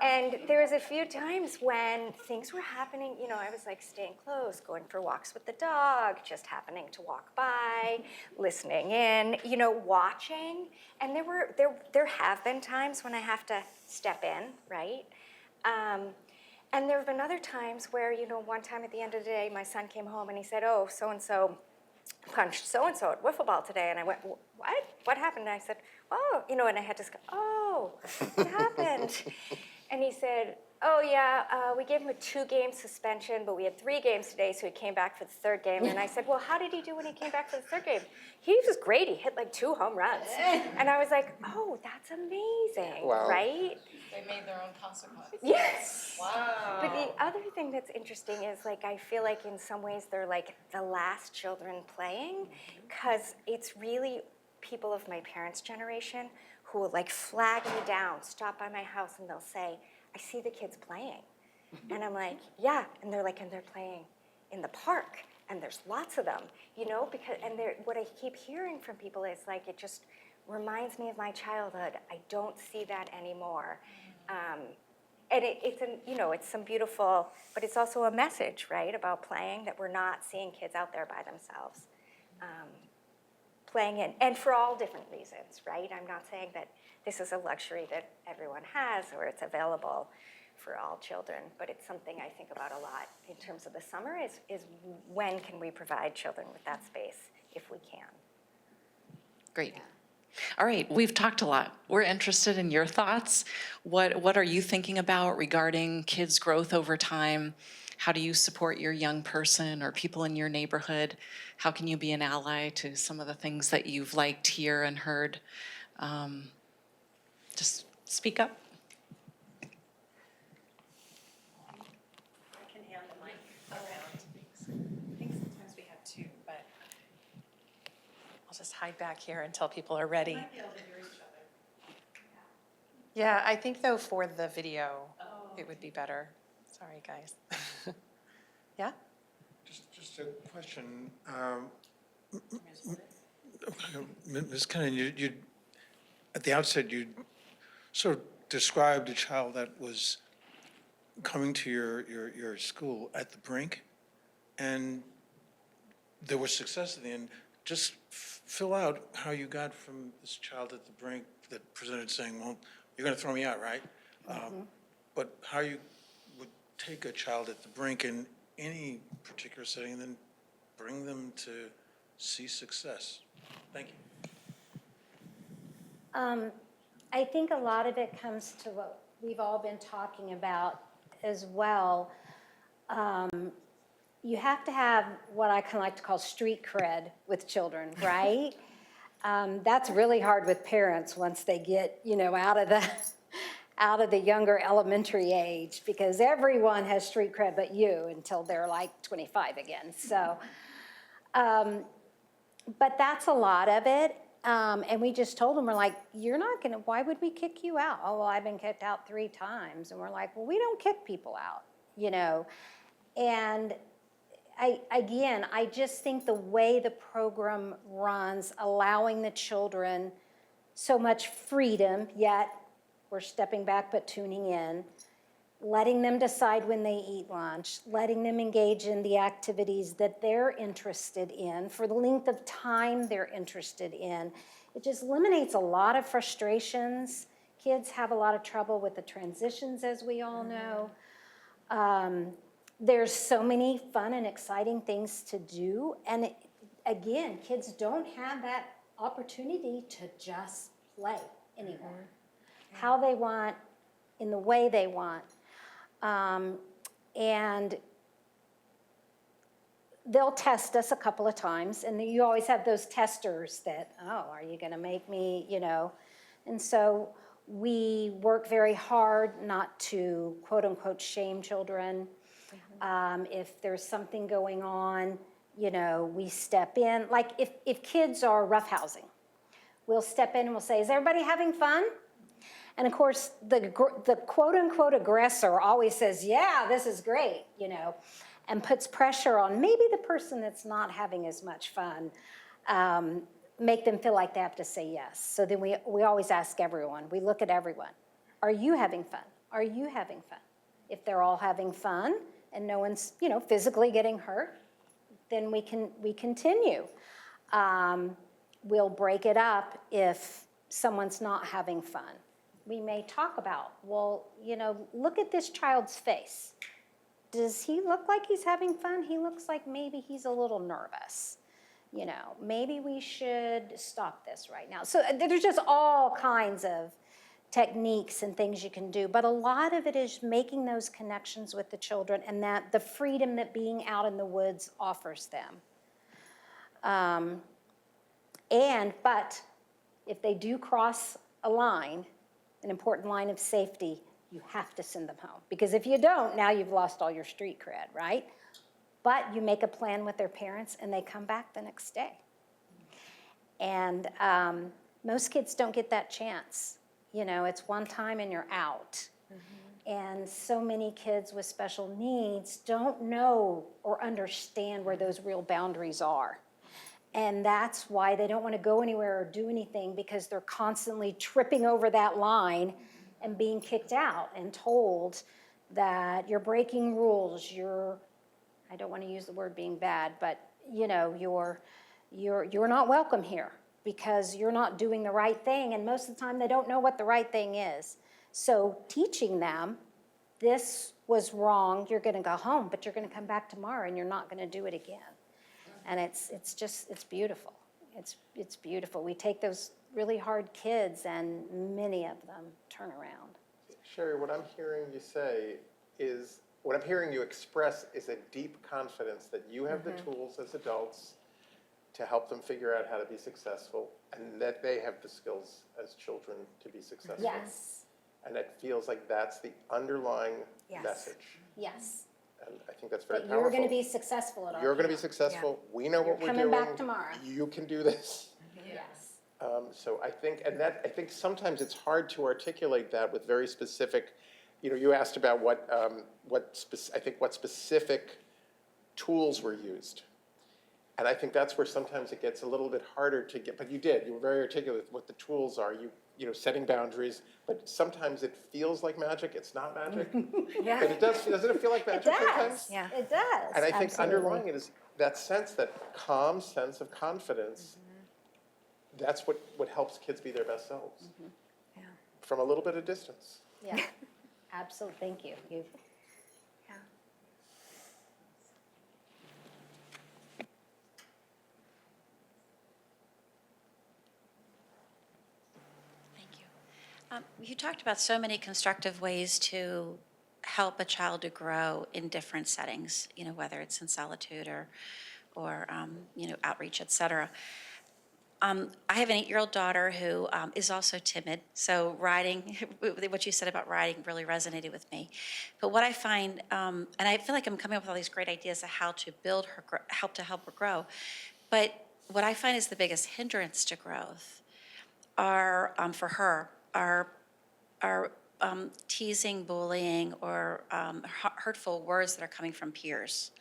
And there was a few times when things were happening, you know, I was like staying close, going for walks with the dog, just happening to walk by, listening in, you know, watching. And there have been times when I have to step in, right? And there have been other times where, you know, one time at the end of the day, my son came home and he said, oh, so-and-so punched so-and-so at wiffle ball today. And I went, what? What happened? And I said, oh, you know, and I had to go, oh, what happened? And he said, oh, yeah, we gave him a 2-game suspension, but we had 3 games today, so he came back for the 3rd game. And I said, well, how did he do when he came back for the 3rd game? He was great. He hit like 2 home runs. And I was like, oh, that's amazing, Wow. right? They made their own consequences. Yes. Wow. But the other thing that's interesting is, like, I feel like in some ways they're like the last children playing, because it's really people of my parents' generation who will like flag me down, stop by my house, and they'll say, I see the kids playing. And I'm like, yeah. And they're like, and they're playing in the park, and there's lots of them, you know, because, and what I keep hearing from people is like, it just reminds me of my childhood. I don't see that anymore. And it's you know, it's some beautiful, but it's also a message, right, about playing, that we're not seeing kids out there by themselves. Playing in, and for all different reasons, right? I'm not saying that this is a luxury that everyone has or it's available for all children, but it's something I think about a lot in terms of the summer is when can we provide children with that space if we can? Great. All right, we've talked a lot. We're interested in your thoughts. What are you thinking about regarding kids' growth over time? How do you support your young person or people in your neighborhood? How can you be an ally to some of the things that you've liked, here and heard? Just speak up. I can hand the mic around. I think sometimes we have 2, but I'll just hide back here until people are ready. Yeah, I think though for the video, it would be better. Sorry, guys. Yeah? Just a question. Ms. Kennan, you at the outset, you sort of described a child that was coming to your school at the brink, and there was success at the end. Just fill out how you got from this child at the brink that presented saying, well, you're going to throw me out, right? But how you would take a child at the brink and any particular setting and then bring them to see success? Thank you. I think a lot of it comes to what we've all been talking about as well. You have to have what I kind of like to call street cred with children, right? That's really hard with parents once they get, out of the younger elementary age, because everyone has street cred but you until they're like 25 again. So, but that's a lot of it. And we just told them, we're like, why would we kick you out? Oh, well, I've been kicked out 3 times. And we're like, well, we don't kick people out, And I just think the way the program runs, allowing the children so much freedom, yet we're stepping back but tuning in, letting them decide when they eat lunch, letting them engage in the activities that they're interested in for the length of time they're interested in. It just eliminates a lot of frustrations. Kids have a lot of trouble with the transitions, as we all know. There's so many fun and exciting things to do. And again, kids don't have that opportunity to just play anymore. How they want, in the way they want. And they'll test us a couple of times, and you always have those testers that, oh, are you going to make me, And so we work very hard not to, quote unquote, shame children. If there's something going on, we step in. Like if kids are roughhousing, we'll step in and we'll say, is everybody having fun? And of course, the quote-unquote aggressor always says, yeah, this is great, and puts pressure on maybe the person that's not having as much fun, make them feel like they have to say yes. So then we always ask everyone, we look at everyone, are you having fun? Are you having fun? If they're all having fun and no one's, physically getting hurt, then we continue. We'll break it up if someone's not having fun. We may talk about, well, look at this child's face. Does he look like he's having fun? He looks like maybe he's a little nervous. Maybe we should stop this right now. So there's just all kinds of techniques and things you can do, but a lot of it is making those connections with the children and that the freedom that being out in the woods offers them. But if they do cross a line, an important line of safety, you have to send them home. Because if you don't, now you've lost all your street cred, right? But you make a plan with their parents and they come back the next day. And most kids don't get that chance. It's one time and you're out. And so many kids with special needs don't know or understand where those real boundaries are. And that's why they don't want to go anywhere or do anything, because they're constantly tripping over that line and being kicked out and told that you're breaking rules, I don't want to use the word being bad, but you're not welcome here because you're not doing the right thing. And most of the time they don't know what the right thing is. So teaching them, this was wrong, you're going to go home, but you're going to come back tomorrow and you're not going to do it again. And it's beautiful. It's beautiful. We take those really hard kids and many of them turn around. Sherry, what I'm hearing you say is, what I'm hearing you express is a deep confidence that you have the tools as adults to help them figure out how to be successful, and that they have the skills as children to be successful. Yes, And it feels like that's the underlying message. yes. And I think that's very But powerful. you're going to be successful at all. You're going to be successful. We know what we're doing. coming back tomorrow. You can do this. Yes. So I think sometimes it's hard to articulate that with very specific, you asked about what specific tools were used. And I think that's where sometimes it gets a little bit harder to get, but you were very articulate with what the tools are, setting boundaries, but sometimes it feels like magic, it's not magic. Yeah. But doesn't it feel like It magic sometimes? does. Yeah. It does. And I think Absolutely. underlying it is that sense, that calm sense of confidence. That's what helps kids be their best selves. Yeah. From a little bit of distance. Yeah, absolutely. Thank you. You talked about so many constructive ways to help a child to grow in different settings, whether it's in solitude or outreach, et cetera. I have an 8-year-old daughter who is also timid, so riding, what you said about riding really resonated with me. But what I find, and I feel like I'm coming up with all these great ideas of how to build her, help her grow, but what I find is the biggest hindrance to growth are, for her, are teasing, bullying, or hurtful words that are coming from peers.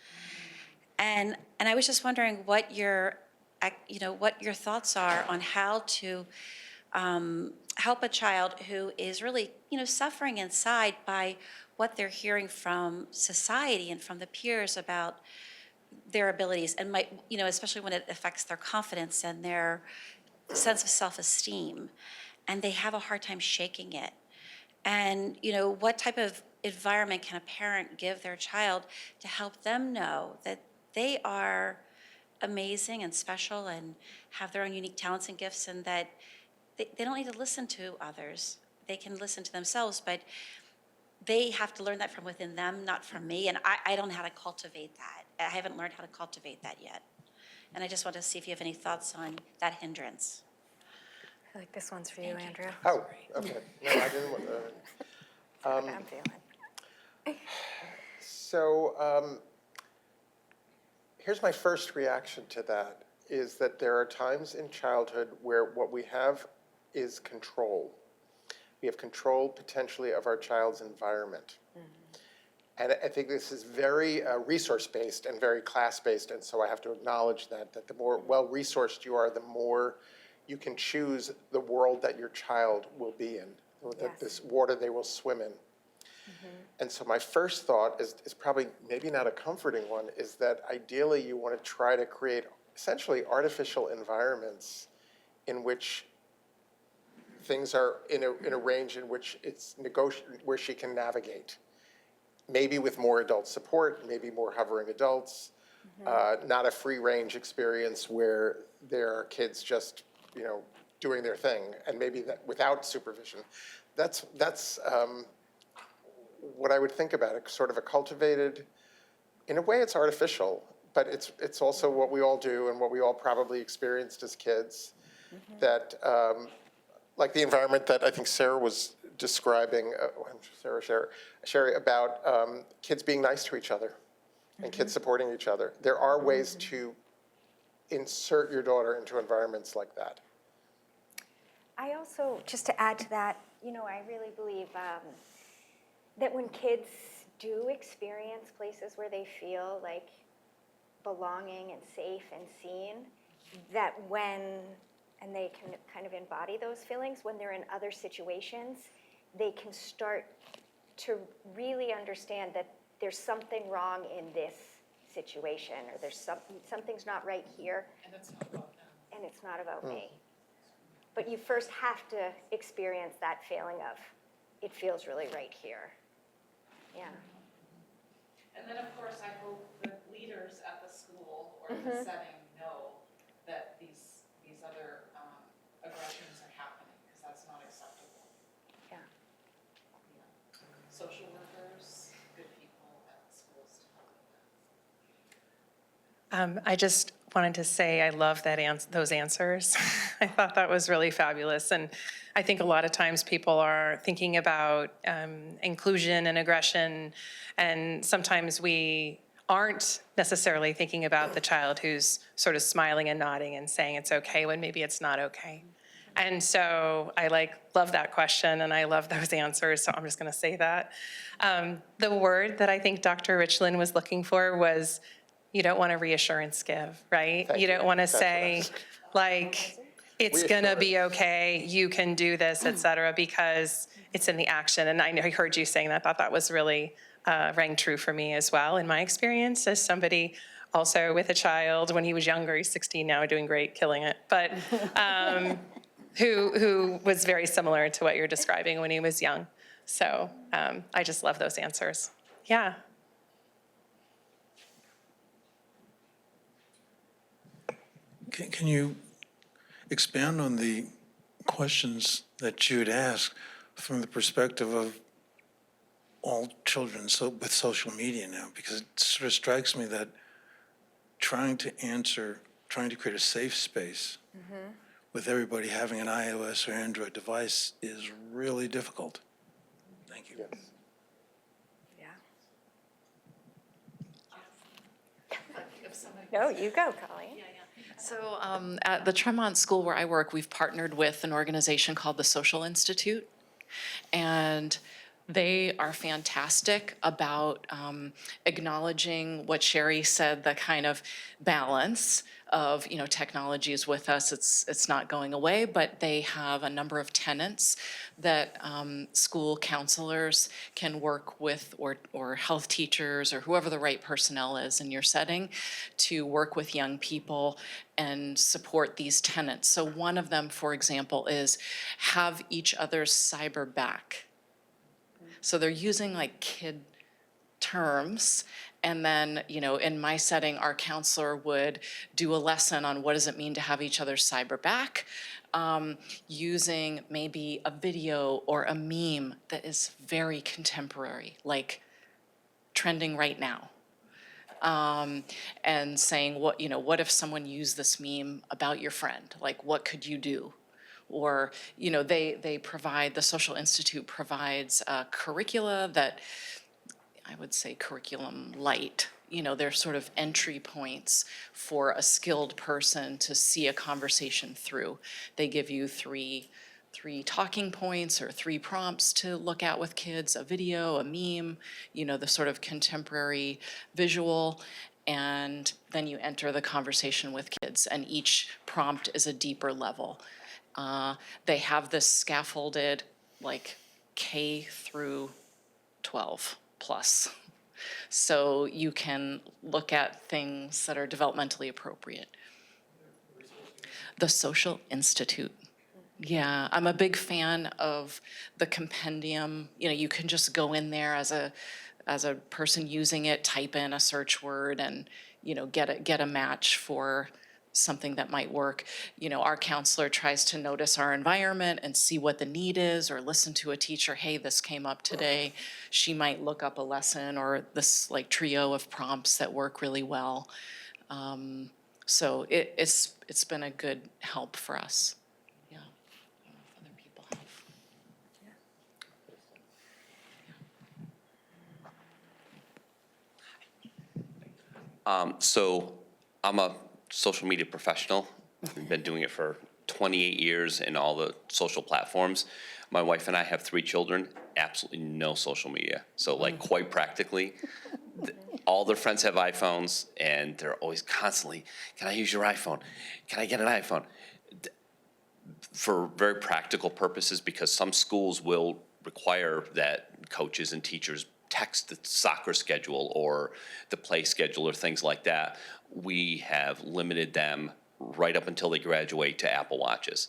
And I was just wondering what your thoughts are on how to help a child who is really, suffering inside by what they're hearing from society and from the peers about their abilities, and might, especially when it affects their confidence and their sense of self-esteem, and they have a hard time shaking it. And, what type of environment can a parent give their child to help them know that they are amazing and special and have their own unique talents and gifts, and that they don't need to listen to others. They can listen to themselves, but they have to learn that from within them, not from me. And I don't know how to cultivate that. I haven't learned how to cultivate that yet. And I just want to see if you have any thoughts on that hindrance. I feel like this one's for you, Andrew. Oh, okay. No, I didn't want What I'm feeling. So here's my first reaction to that, is that there are times in childhood where what we have is control. We have control potentially of our child's environment. And I think this is very resource-based and very class-based, and so I have to acknowledge that the more well-resourced you are, the more you can choose the world that your child will be in, this water they will swim in. And so my first thought is probably maybe not a comforting one, is that ideally you want to try to create essentially artificial environments in which things are in a range in which it's where she can navigate. Maybe with more adult support, maybe more hovering adults, not a free range experience where there are kids just, doing their thing, and maybe that without supervision. That's what I would think about it, sort of a cultivated, in a way it's artificial, but it's also what we all do and what we all probably experienced as kids, that, like the environment that I think Sarah was describing, Sherry, about kids being nice to each other and kids supporting each other. There are ways to insert your daughter into environments like that. I also, just to add to that, I really believe that when kids do experience places where they feel like belonging and safe and seen, that and they can kind of embody those feelings, when they're in other situations, they can start to really understand that there's something wrong in this situation, or there's something's not right here. And it's not about them. And it's not about me. But you first have to experience that feeling of, it feels really right here. Yeah. And then, of course, I hope the leaders at the school or the setting know that these other aggressions are happening, because that's not acceptable. Yeah. Social workers, good people at the schools to help with that. I just wanted to say I love those answers. I thought that was really fabulous. And I think a lot of times people are thinking about inclusion and aggression, and sometimes we aren't necessarily thinking about the child who's sort of smiling and nodding and saying it's okay when maybe it's not okay. And so I love that question, and I love those answers, so I'm just going to say that. The word that I think Dr. Richland was looking for was, you don't want to reassurance give, right? Thank You don't you. want to That's what I say, was- it's going to be okay, you can do this, et cetera, because it's in the action. And I heard you saying that, thought that was really rang true for me as well in my experience as somebody also with a child when he was younger. He's 16 now, doing great, killing it. But who was very similar to what you're describing when he was young. So I just love those answers. Yeah. Can you expand on the questions that you'd asked? from the perspective of all children with social media now, because it sort of strikes me that trying to create a safe space with everybody having an iOS or Android device is really difficult. Thank you. Yes. Yeah. No, you go, Colleen. So at the Tremont School where I work, we've partnered with an organization called the Social Institute. And they are fantastic about acknowledging what Sherry said, the kind of balance of, technology is with us, it's not going away, but they have a number of tenets that school counselors can work with, or health teachers, or whoever the right personnel is in your setting, to work with young people and support these tenets. So one of them, for example, is have each other's cyber back. So they're using like kid terms. And then, in my setting, our counselor would do a lesson on what does it mean to have each other's cyber back, using maybe a video or a meme that is very contemporary, like trending right now. And saying, what if someone used this meme about your friend? Like, what could you do? Or, the Social Institute provides curricula that, I would say curriculum light. They're sort of entry points for a skilled person to see a conversation through. They give you three talking points or 3 prompts to look at with kids, a video, a meme, the sort of contemporary visual, and then you enter the conversation with kids, and each prompt is a deeper level. They have this scaffolded, like K through 12 plus. So you can look at things that are developmentally appropriate. The Social Institute. Yeah, I'm a big fan of the compendium. You can just go in there as a person using it, type in a search word, and get a match for something that might work. Our counselor tries to notice our environment and see what the need is, or listen to a teacher, hey, this came up today. She might look up a lesson or this like trio of prompts that work really well. So it's been a good help for us. Yeah. I don't know if other people have. So I'm a social media professional. I've been doing it for 28 years in all the social platforms. My wife and I have 3 children, absolutely no social media. So like quite practically, all their friends have iPhones, and they're always constantly, can I use your iPhone? Can I get an iPhone? For very practical purposes, because some schools will require that coaches and teachers text the soccer schedule or the play schedule or things like that, we have limited them right up until they graduate to Apple Watches.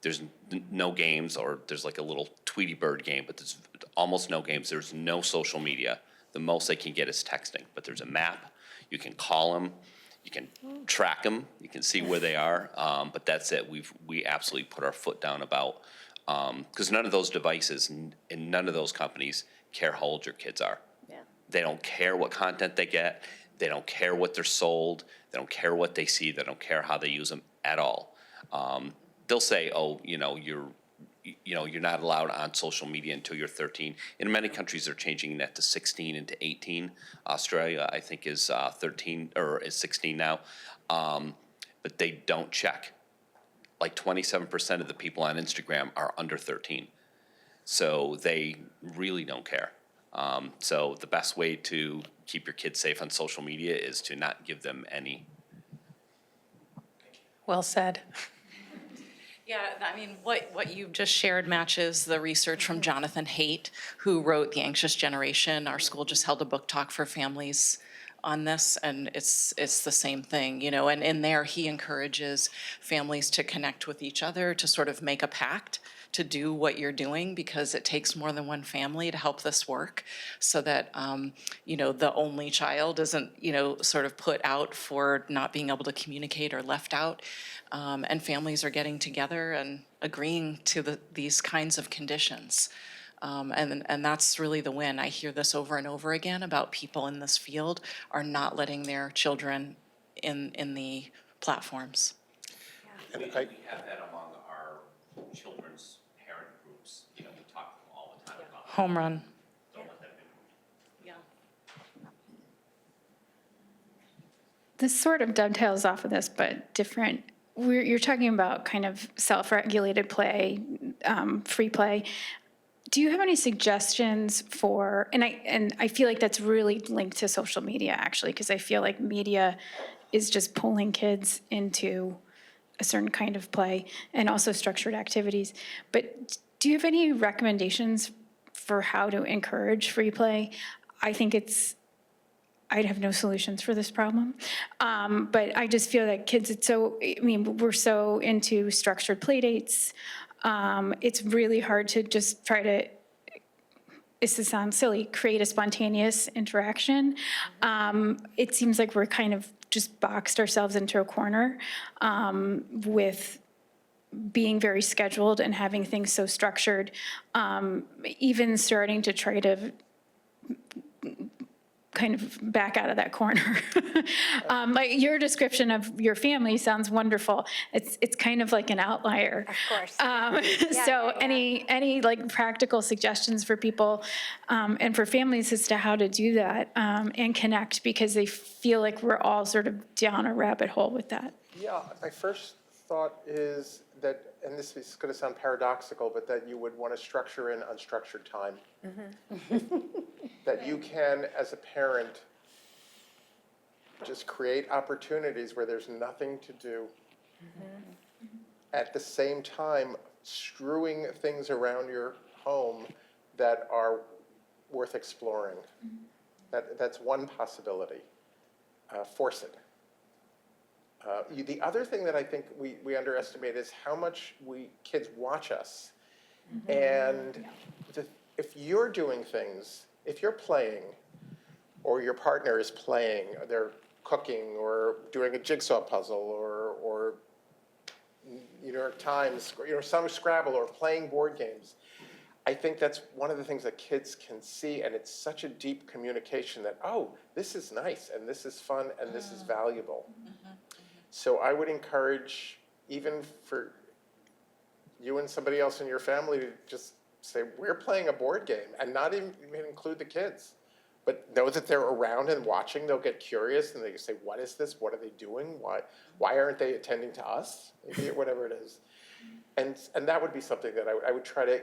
There's no games, or there's like a little Tweety Bird game, but there's almost no games. There's no social media. The most they can get is texting, but there's a map. You can call them. You can track them. You can see where they are, but that's it. We absolutely put our foot down about, because none of those devices and none of those companies care how old your kids are. Yeah. They don't care what content they get. They don't care what they're sold. They don't care what they see. They don't care how they use them at all. They'll say, oh, you're not allowed on social media until you're 13. In many countries, they're changing that to 16 and to 18. Australia, I think, is 13 or is 16 now. But they don't check. Like 27% of the people on Instagram are under 13. So they really don't care. So the best way to keep your kids safe on social media is to not give them any. Well said. Yeah, I mean, what you just shared matches the research from Jonathan Haidt, who wrote The Anxious Generation. Our school just held a book talk for families on this, and it's the same thing, and in there he encourages families to connect with each other, to sort of make a pact to do what you're doing, because it takes more than one family to help this work, so that, the only child isn't, sort of put out for not being able to communicate or left out. And families are getting together and agreeing to these kinds of conditions. And that's really the win. I hear this over and over again about people in this field are not letting their children in the platforms. And We have that among our children's parent groups. We talk to them all the time about Home run. don't let them do. Yeah. This sort of dovetails off of this, but different. You're talking about kind of self-regulated play, free play. Do you have any suggestions for, and I feel like that's really linked to social media, actually, because I feel like media is just pulling kids into a certain kind of play and also structured activities. But do you have any recommendations for how to encourage free play? I'd have no solutions for this problem. But I just feel that kids, we're so into structured play dates. It's really hard to just try to, this sounds silly, create a spontaneous interaction. It seems like we're kind of just boxed ourselves into a corner with being very scheduled and having things so structured, even starting to try to kind of back out of that corner. Like your description of your family sounds wonderful. It's kind of like an outlier. Of course. So yeah. any like practical suggestions for people and for families as to how to do that and connect, because they feel like we're all sort of down a rabbit hole with that. Yeah, my first thought is that, and this is going to sound paradoxical, but that you would want to structure in unstructured time. That you can, as a parent, just create opportunities where there's nothing to do. At the same time, strewing things around your home that are worth exploring. That's one possibility. Force it. The other thing that I think we underestimate is how much kids watch us. And if you're doing things, if you're playing, or your partner is playing, or they're cooking, or doing a jigsaw puzzle, or New York Times, some Scrabble, or playing board games, I think that's one of the things that kids can see, and it's such a deep communication that, oh, this is nice, and this is fun, and this is valuable. So I would encourage, even for you and somebody else in your family, to just say, we're playing a board game, and not even include the kids. But know that they're around and watching. They'll get curious, and they say, what is this? What are they doing? Why aren't they attending to us? Maybe whatever it is. And that would be something that I would try to,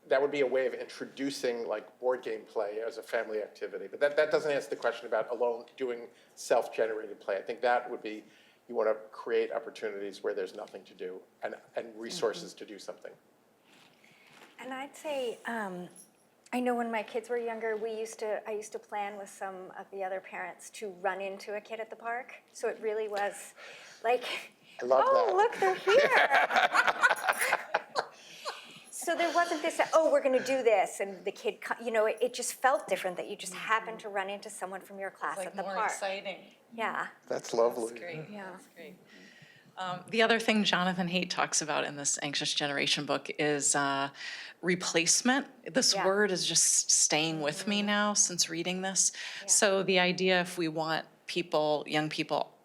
that would be a way of introducing like board game play as a family activity. But that doesn't answer the question about alone doing self-generated play. I think that would be, you want to create opportunities where there's nothing to do and resources to do something. And I'd say, I know when my kids were younger, I used to plan with some of the other parents to run into a kid at the park. So it really was like, I love that. look, they're here. So there wasn't this, we're going to do this, and the kid, it just felt different that you just happened to run into someone from your class at the more park. exciting. Yeah. That's lovely. That's great. Yeah. That's great. The other thing Jonathan Haidt talks about in this Anxious Generation book is replacement. This Yeah. word is just staying with me now since reading this. So the idea, if we want young people,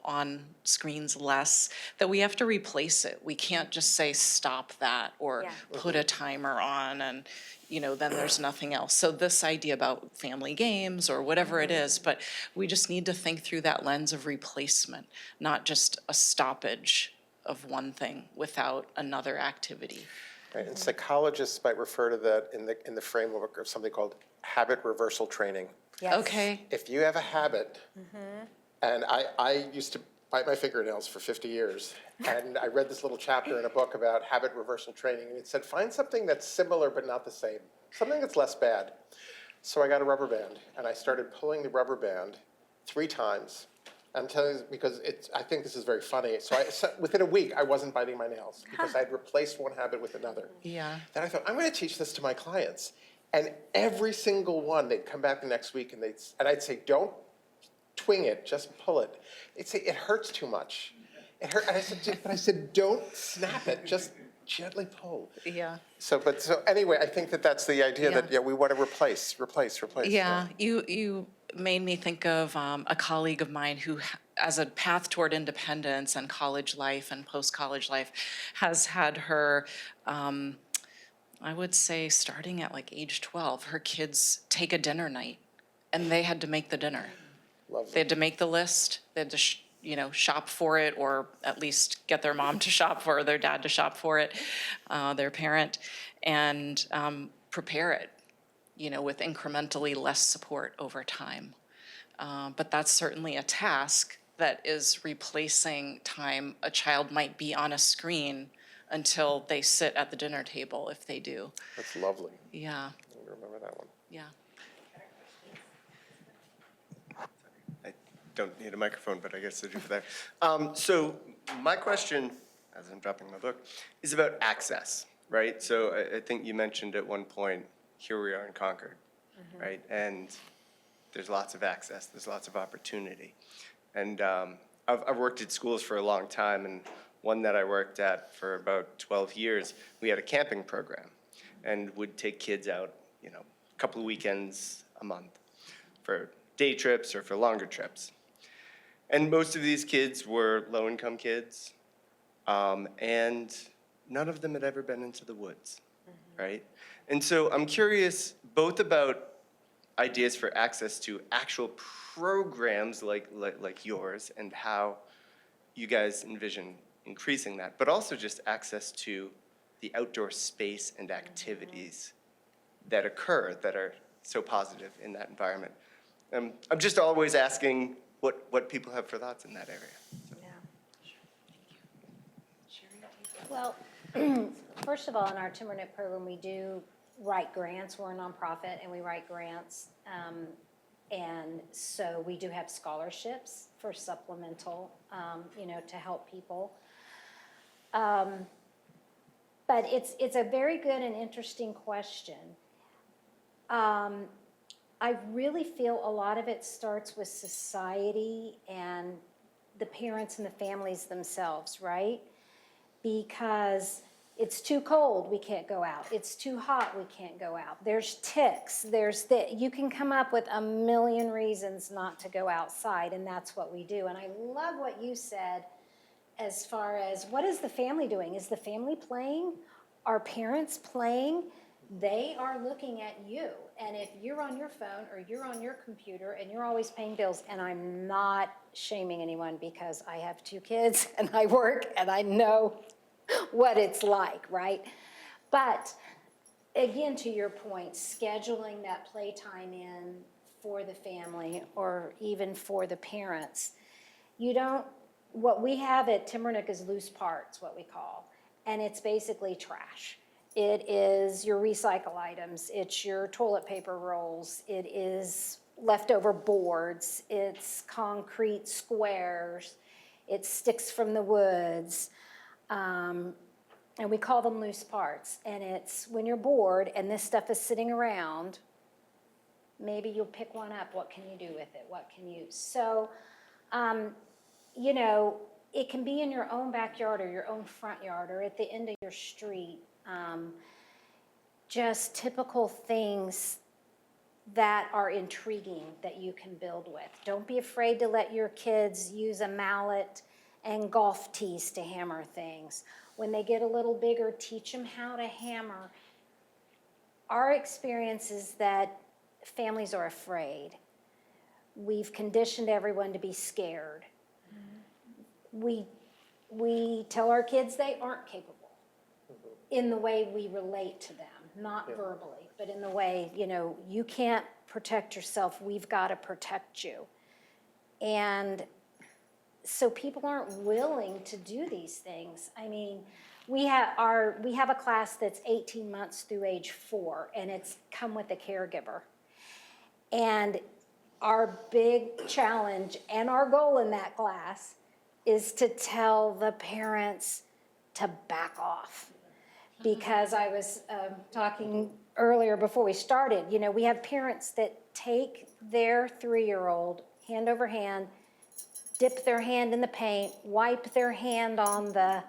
on screens less, that we have to replace it. We can't just say stop that or Yeah. put a timer on and then there's nothing else. So this idea about family games or whatever it is, but we just need to think through that lens of replacement, not just a stoppage of one thing without another activity. Right, and psychologists might refer to that in the framework of something called habit reversal training. Yes. Okay. If you have a habit, and I used to bite my fingernails for 50 years, and I read this little chapter in a book about habit reversal training, and it said, find something that's similar but not the same, something that's less bad. So I got a rubber band, and I started pulling the rubber band 3 times I'm telling you because I think this is very funny. So within a week, I wasn't biting my nails because I'd replaced one habit with another. Yeah. Then I thought, I'm going to teach this to my clients. And every single one, they'd come back the next week and I'd say, don't twing it, just pull it. They'd say, it hurts too much. It hurt. And I said, don't snap it, just gently pull. Yeah. So anyway, I think that's the idea Yeah. that we want to replace. Yeah, you made me think of a colleague of mine who, as a path toward independence and college life and post-college life, has had her, I would say, starting at like age 12, her kids take a dinner night, and they had to make the dinner. Lovely. They had to make the list, they had to, shop for it, or at least get their mom to shop for it, or their dad to shop for it, their parent, and prepare it, with incrementally less support over time. But that's certainly a task that is replacing time a child might be on a screen until they sit at the dinner table, if they do. That's lovely. Yeah, I remember that one. yeah. I don't need a microphone, but I guess I do for that. So my question, as I'm dropping my book, is about access, right? So I think you mentioned at one point, here we are in Concord, right? And there's lots of access, there's lots of opportunity. And I've worked at schools for a long time, and one that I worked at for about 12 years, we had a camping program and would take kids out, a couple of weekends a month for day trips or for longer trips. And most of these kids were low-income kids, and none of them had ever been into the woods, right? And so I'm curious both about ideas for access to actual programs like yours and how you guys envision increasing that, but also just access to the outdoor space and activities that occur that are so positive in that environment. I'm just always asking what people have for thoughts in that area. Well, first of all, in our Timbernet program, we do write grants. We're a nonprofit, and we write grants. And so we do have scholarships for supplemental, to help people. But it's a very good and interesting question. I really feel a lot of it starts with society and the parents and the families themselves, right? Because it's too cold, we can't go out. It's too hot, we can't go out. There's ticks, you can come up with a million reasons not to go outside, and that's what we do. And I love what you said as far as, what is the family doing? Is the family playing? Are parents playing? They are looking at you. And if you're on your phone or you're on your computer and you're always paying bills, and I'm not shaming anyone because I have 2 kids and I work and I know what it's like, right? But again, to your point, scheduling that playtime in for the family or even for the parents, what we have at Timbernook is loose parts, what we call, and it's basically trash. It is your recycle items, it's your toilet paper rolls, it is leftover boards, it's concrete squares, it's sticks from the woods, and we call them loose parts. And it's when you're bored and this stuff is sitting around, maybe you'll pick one up. What can you do with it? What can you? So, it can be in your own backyard or your own front yard or at the end of your street. Just typical things that are intriguing that you can build with. Don't be afraid to let your kids use a mallet and golf tees to hammer things. When they get a little bigger, teach them how to hammer. Our experience is that families are afraid. We've conditioned everyone to be scared. We tell our kids they aren't capable in the way we relate to them, not verbally, but in the way, you can't protect yourself, we've got to protect you. And so people aren't willing to do these things. I mean, we have a class that's 18 months through age 4, and it's come with a caregiver. And our big challenge and our goal in that class is to tell the parents to back off. Because I was talking earlier before we started, you know, we have parents that take their 3-year-old hand over hand, dip their hand in the paint, wipe their hand on the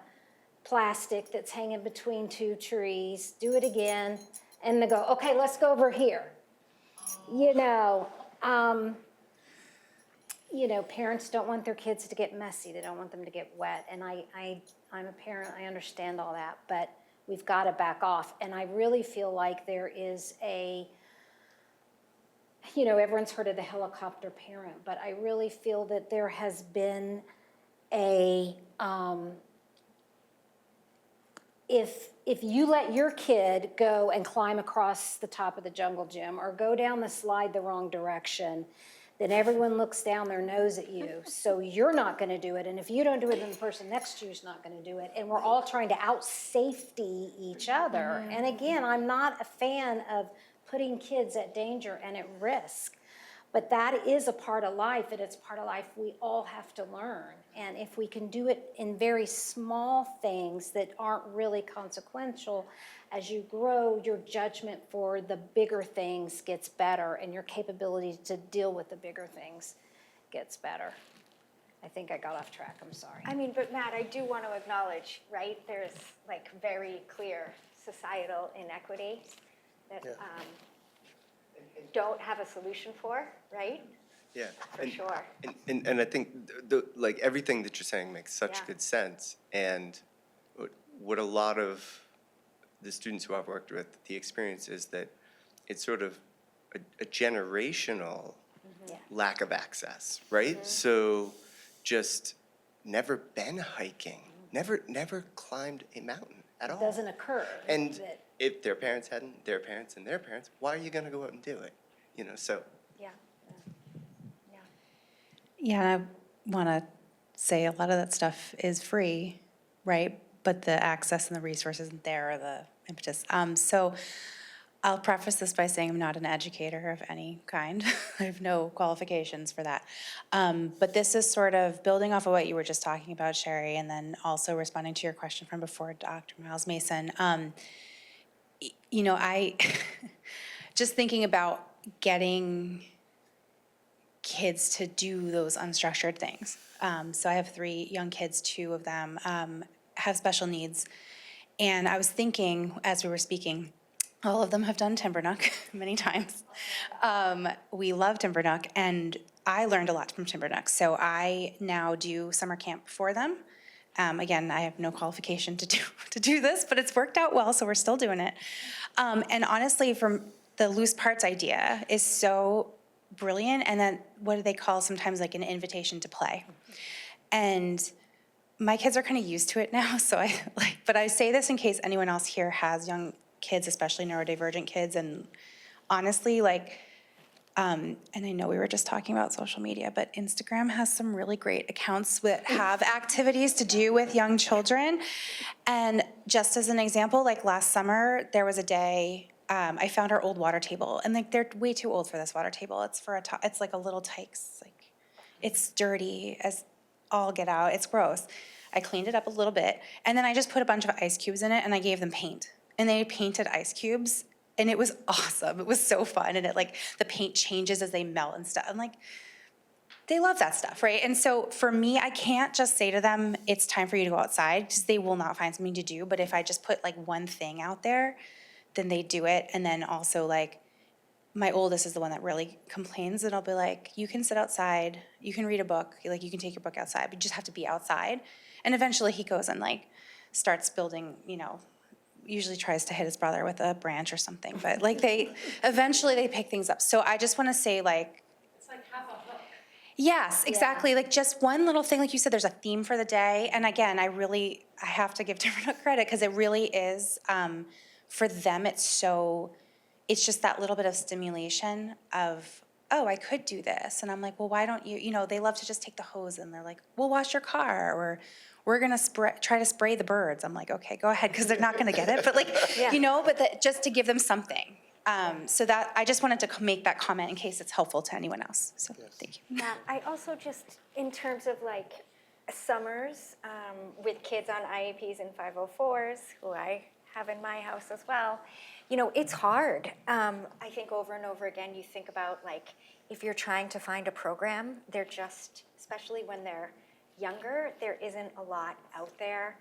plastic that's hanging between two trees, do it again, and they go, okay, let's go over here. You know, parents don't want their kids to get messy. They don't want them to get wet. And I'm a parent, I understand all that, but we've got to back off. And I really feel like there is everyone's heard of the helicopter parent, but I really feel that there has been if you let your kid go and climb across the top of the jungle gym or go down the slide the wrong direction, then everyone looks down their nose at you. So you're not going to do it. And if you don't do it, then the person next to you is not going to do it. And we're all trying to out-safety each other. And again, I'm not a fan of putting kids at danger and at risk. But that is a part of life, and it's part of life we all have to learn. And if we can do it in very small things that aren't really consequential, as you grow, your judgment for the bigger things gets better, and your capability to deal with the bigger things gets better. I think I got off track, I'm sorry. I mean, but Matt, I do want to acknowledge, right, there's like very clear societal inequity that don't have a solution for, right? Yeah. For sure. And I think like everything that you're saying makes such Yeah. good sense. And what a lot of the students who I've worked with, the experience is that it's sort of a generational lack of access, right? So just never been hiking, never climbed a mountain at all. It doesn't occur. And that- if their parents hadn't, their parents and their parents, why are you gonna go out and do it? So. Yeah. Yeah. Yeah, and I want to say a lot of that stuff is free, right? But the access and the resources isn't there, or the impetus. So I'll preface this by saying I'm not an educator of any kind. I have no qualifications for that. But this is sort of building off of what you were just talking about, Sherry, and then also responding to your question from before, Dr. Miles Mason. I just thinking about getting kids to do those unstructured things. So I have 3 young kids, 2 of them have special needs. And I was thinking, as we were speaking, all of them have done Timbernook many times. We love Timbernook, and I learned a lot from Timbernook. So I now do summer camp for them. Again, I have no qualification to do this, but it's worked out well, so we're still doing it. And honestly, from the loose parts idea is so brilliant, and then what do they call sometimes like an invitation to play? And my kids are kind of used to it now, but I say this in case anyone else here has young kids, especially neurodivergent kids, and honestly, and I know we were just talking about social media, but Instagram has some really great accounts that have activities to do with young children. And just as an example, like last summer, there was a day, I found our old water table, and they're way too old for this water table. It's it's like a little Tykes, it's dirty as all get out, it's gross. I cleaned it up a little bit, and then I just put a bunch of ice cubes in it, and I gave them paint. And they painted ice cubes, and it was awesome. It was so fun, and the paint changes as they melt and stuff. And they love that stuff, right? And so for me, I can't just say to them, it's time for you to go outside, because they will not find something to do. But if I just put one thing out there, then they do it. And then also my oldest is the one that really complains, and I'll be like, you can sit outside, you can read a book, you can take your book outside, but you just have to be outside. And eventually he goes and starts building, usually tries to hit his brother with a branch or something, but eventually they pick things up. So I just want to say it's like half a hook. Yes, exactly. Yeah. Just one little thing, like you said, there's a theme for the day. And again, I have to give Timbernook credit, because it really is, for them, it's just that little bit of stimulation of, oh, I could do this. And I'm like, well, why don't you, they love to just take the hose and they're like, well, wash your car, or we're going to try to spray the birds. I'm like, okay, go ahead, because they're not going to get it. But but just to give them something. So that, I just wanted to make that comment in case it's helpful to anyone else. So, thank you. Yeah, I also just, in terms of like summers with kids on IEPs and 504s, who I have in my house as well, you know, it's hard. I think over and over again, you think about like, if you're trying to find a program, they're just, especially when they're younger, there isn't a lot out there.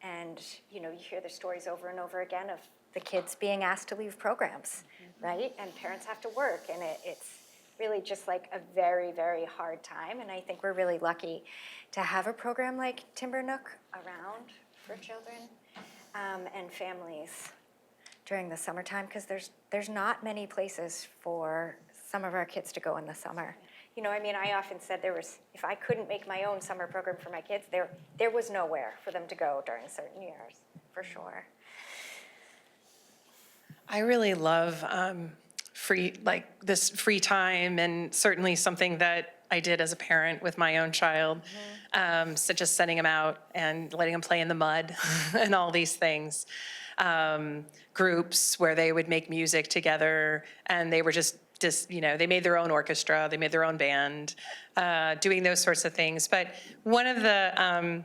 And, you know, you hear the stories over and over again of the kids being asked to leave programs, right? And parents have to work, and it's really just like a very, very hard time. And I think we're really lucky to have a program like Timber Nook around for children and families during the summertime, because there's not many places for some of our kids to go in the summer. You know, I mean, I often said if I couldn't make my own summer program for my kids, there was nowhere for them to go during certain years, for sure. I really love this free time, and certainly something that I did as a parent with my own child. So just sending them out and letting them play in the mud and all these things. Groups where they would make music together, and they were just you know, they made their own orchestra, they made their own band, doing those sorts of things. But one of the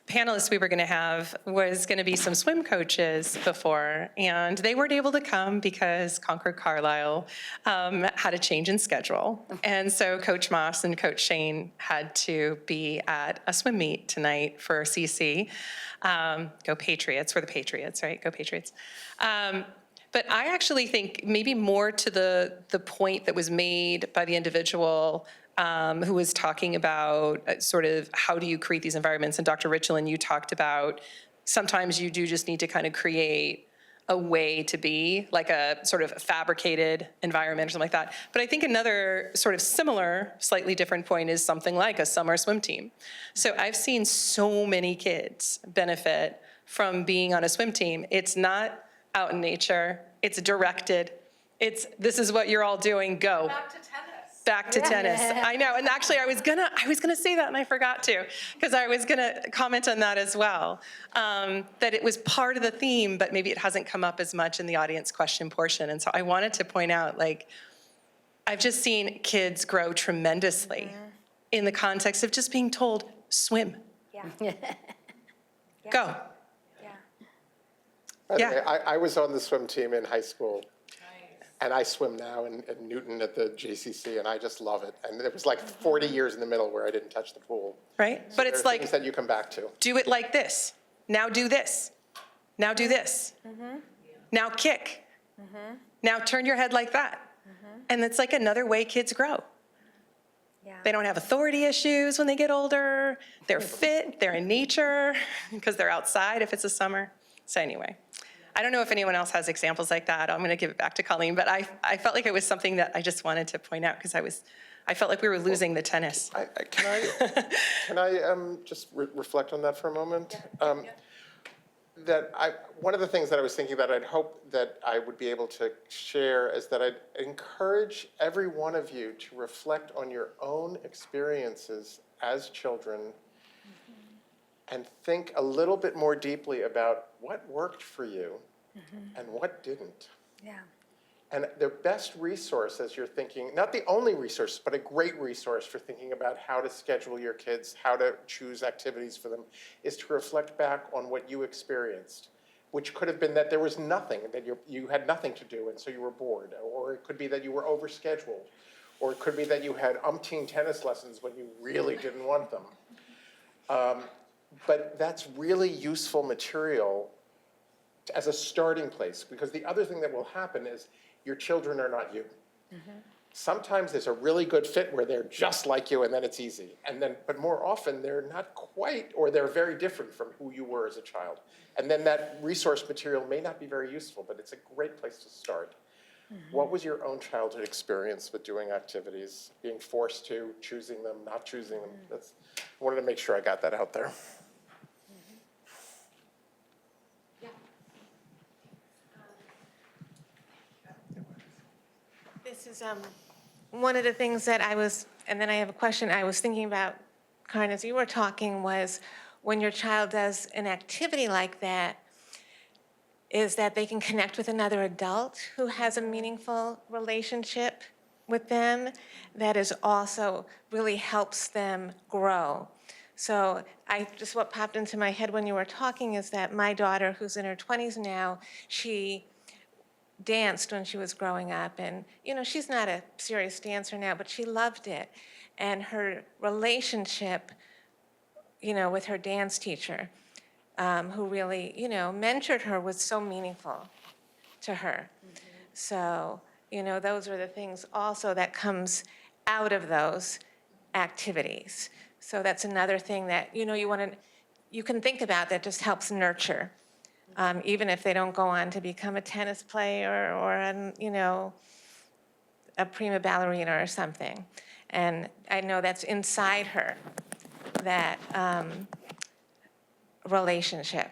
panelists we were going to have was going to be some swim coaches before, and they weren't able to come because Concord Carlisle had a change in schedule. And so Coach Moss and Coach Shane had to be at a swim meet tonight for CC. Go Patriots, we're the Patriots, right? Go Patriots. But I actually think maybe more to the point that was made by the individual who was talking about sort of how do you create these environments. And Dr. Richland, you talked about sometimes you do just need to kind of create a way to be, like a sort of fabricated environment or something like that. But I think another sort of similar, slightly different point is something like a summer swim team. So I've seen so many kids benefit from being on a swim team. It's not out in nature, it's directed. This is what you're all doing, go. Back to tennis. I know, and actually I was gonna say that and I forgot to, because I was gonna comment on that as well. That it was part of the theme, but maybe it hasn't come up as much in the audience question portion. And so I wanted to point out, like, I've just seen kids grow tremendously in the context of just being told, swim. Yeah. Go. By the Yeah. way, I was on the swim team in high school. And I swim now in Newton at the JCC, and I just love it. And it was like 40 years in the middle where I didn't touch the pool. Right? But it's There are like, things that you come back to. do it like this. Now do this. Now do this. Now kick. Now turn your head like that. And it's like another way kids grow. Yeah. They don't have authority issues when they get older. They're fit, they're in nature, because they're outside if it's a summer. So anyway, I don't know if anyone else has examples like that. I'm going to give it back to Colleen, but I felt like it was something that I just wanted to point out because I felt like we were losing the tennis. Can I just reflect on that for a moment? One of the things that I was thinking that I'd hope that I would be able to share is that I'd encourage every one of you to reflect on your own experiences as children and think a little bit more deeply about what worked for you and what didn't. Yeah. And the best resource as you're thinking, not the only resource, but a great resource for thinking about how to schedule your kids, how to choose activities for them, is to reflect back on what you experienced, which could have been that there was nothing, that you had nothing to do and so you were bored, or it could be that you were overscheduled, or it could be that you had umpteen tennis lessons when you really didn't want them. But that's really useful material as a starting place, because the other thing that will happen is your children are not you. Sometimes there's a really good fit where they're just like you and then it's easy. But more often they're not quite, or they're very different from who you were as a child. And then that resource material may not be very useful, but it's a great place to start. What was your own childhood experience with doing activities, being forced to, choosing them, not choosing them? I wanted to make sure I got that out there. This is one of the things that I was, and then I have a question I was thinking about, Karen, as you were talking, was when your child does an activity like that, is that they can connect with another adult who has a meaningful relationship with them that is also really helps them grow. So what popped into my head when you were talking is that my daughter, who's in her 20s now, she danced when she was growing up, and she's not a serious dancer now, but she loved it. And her relationship, with her dance teacher, who really, mentored her, was so meaningful to her. So, those are the things also that comes out of those activities. So that's another thing that, you can think about that just helps nurture. Even if they don't go on to become a tennis player or a prima ballerina or something. And I know that's inside her, that relationship.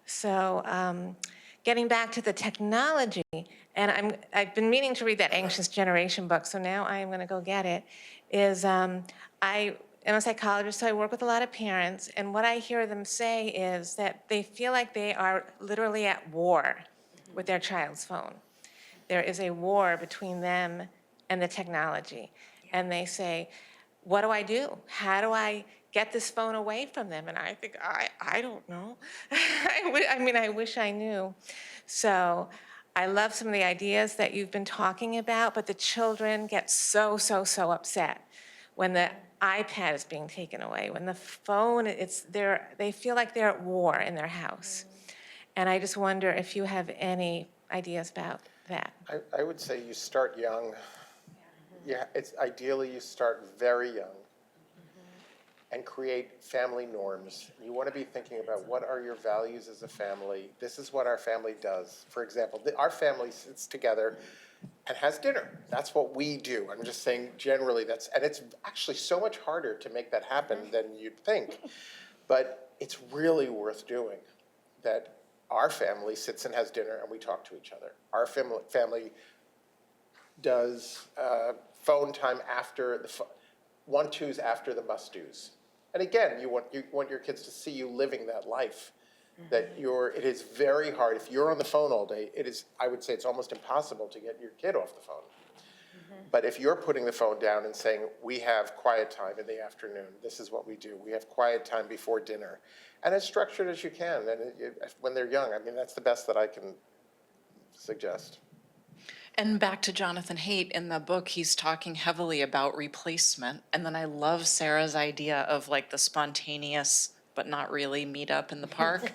So getting back to the technology, and I've been meaning to read that Anxious Generation book, so now I am going to go get it, is I am a psychologist, so I work with a lot of parents, and what I hear them say is that they feel like they are literally at war with their child's phone. There is a war between them and the technology. And they say, what do I do? How do I get this phone away from them? And I think, I don't know. I wish I knew. So I love some of the ideas that you've been talking about, but the children get so upset when the iPad is being taken away, when the phone, they feel like they're at war in their house. And I just wonder if you have any ideas about that. I would say you start young. Yeah, it's ideally you start very young and create family norms. You want to be thinking about what are your values as a family. This is what our family does. For example, our family sits together and has dinner. That's what we do. I'm just saying generally and it's actually so much harder to make that happen than you'd think. But it's really worth doing, that our family sits and has dinner and we talk to each other. Our family does phone time after the one-twos after the must-dos. And again, you want your kids to see you living that life. That it is very hard. If you're on the phone all day, I would say it's almost impossible to get your kid off the phone. But if you're putting the phone down and saying, we have quiet time in the afternoon, this is what we do. We have quiet time before dinner. And as structured as you can. And when they're young, that's the best that I can suggest. And back to Jonathan Haidt, in the book, he's talking heavily about replacement. And then I love Sarah's idea of like the spontaneous, but not really meet up in the park.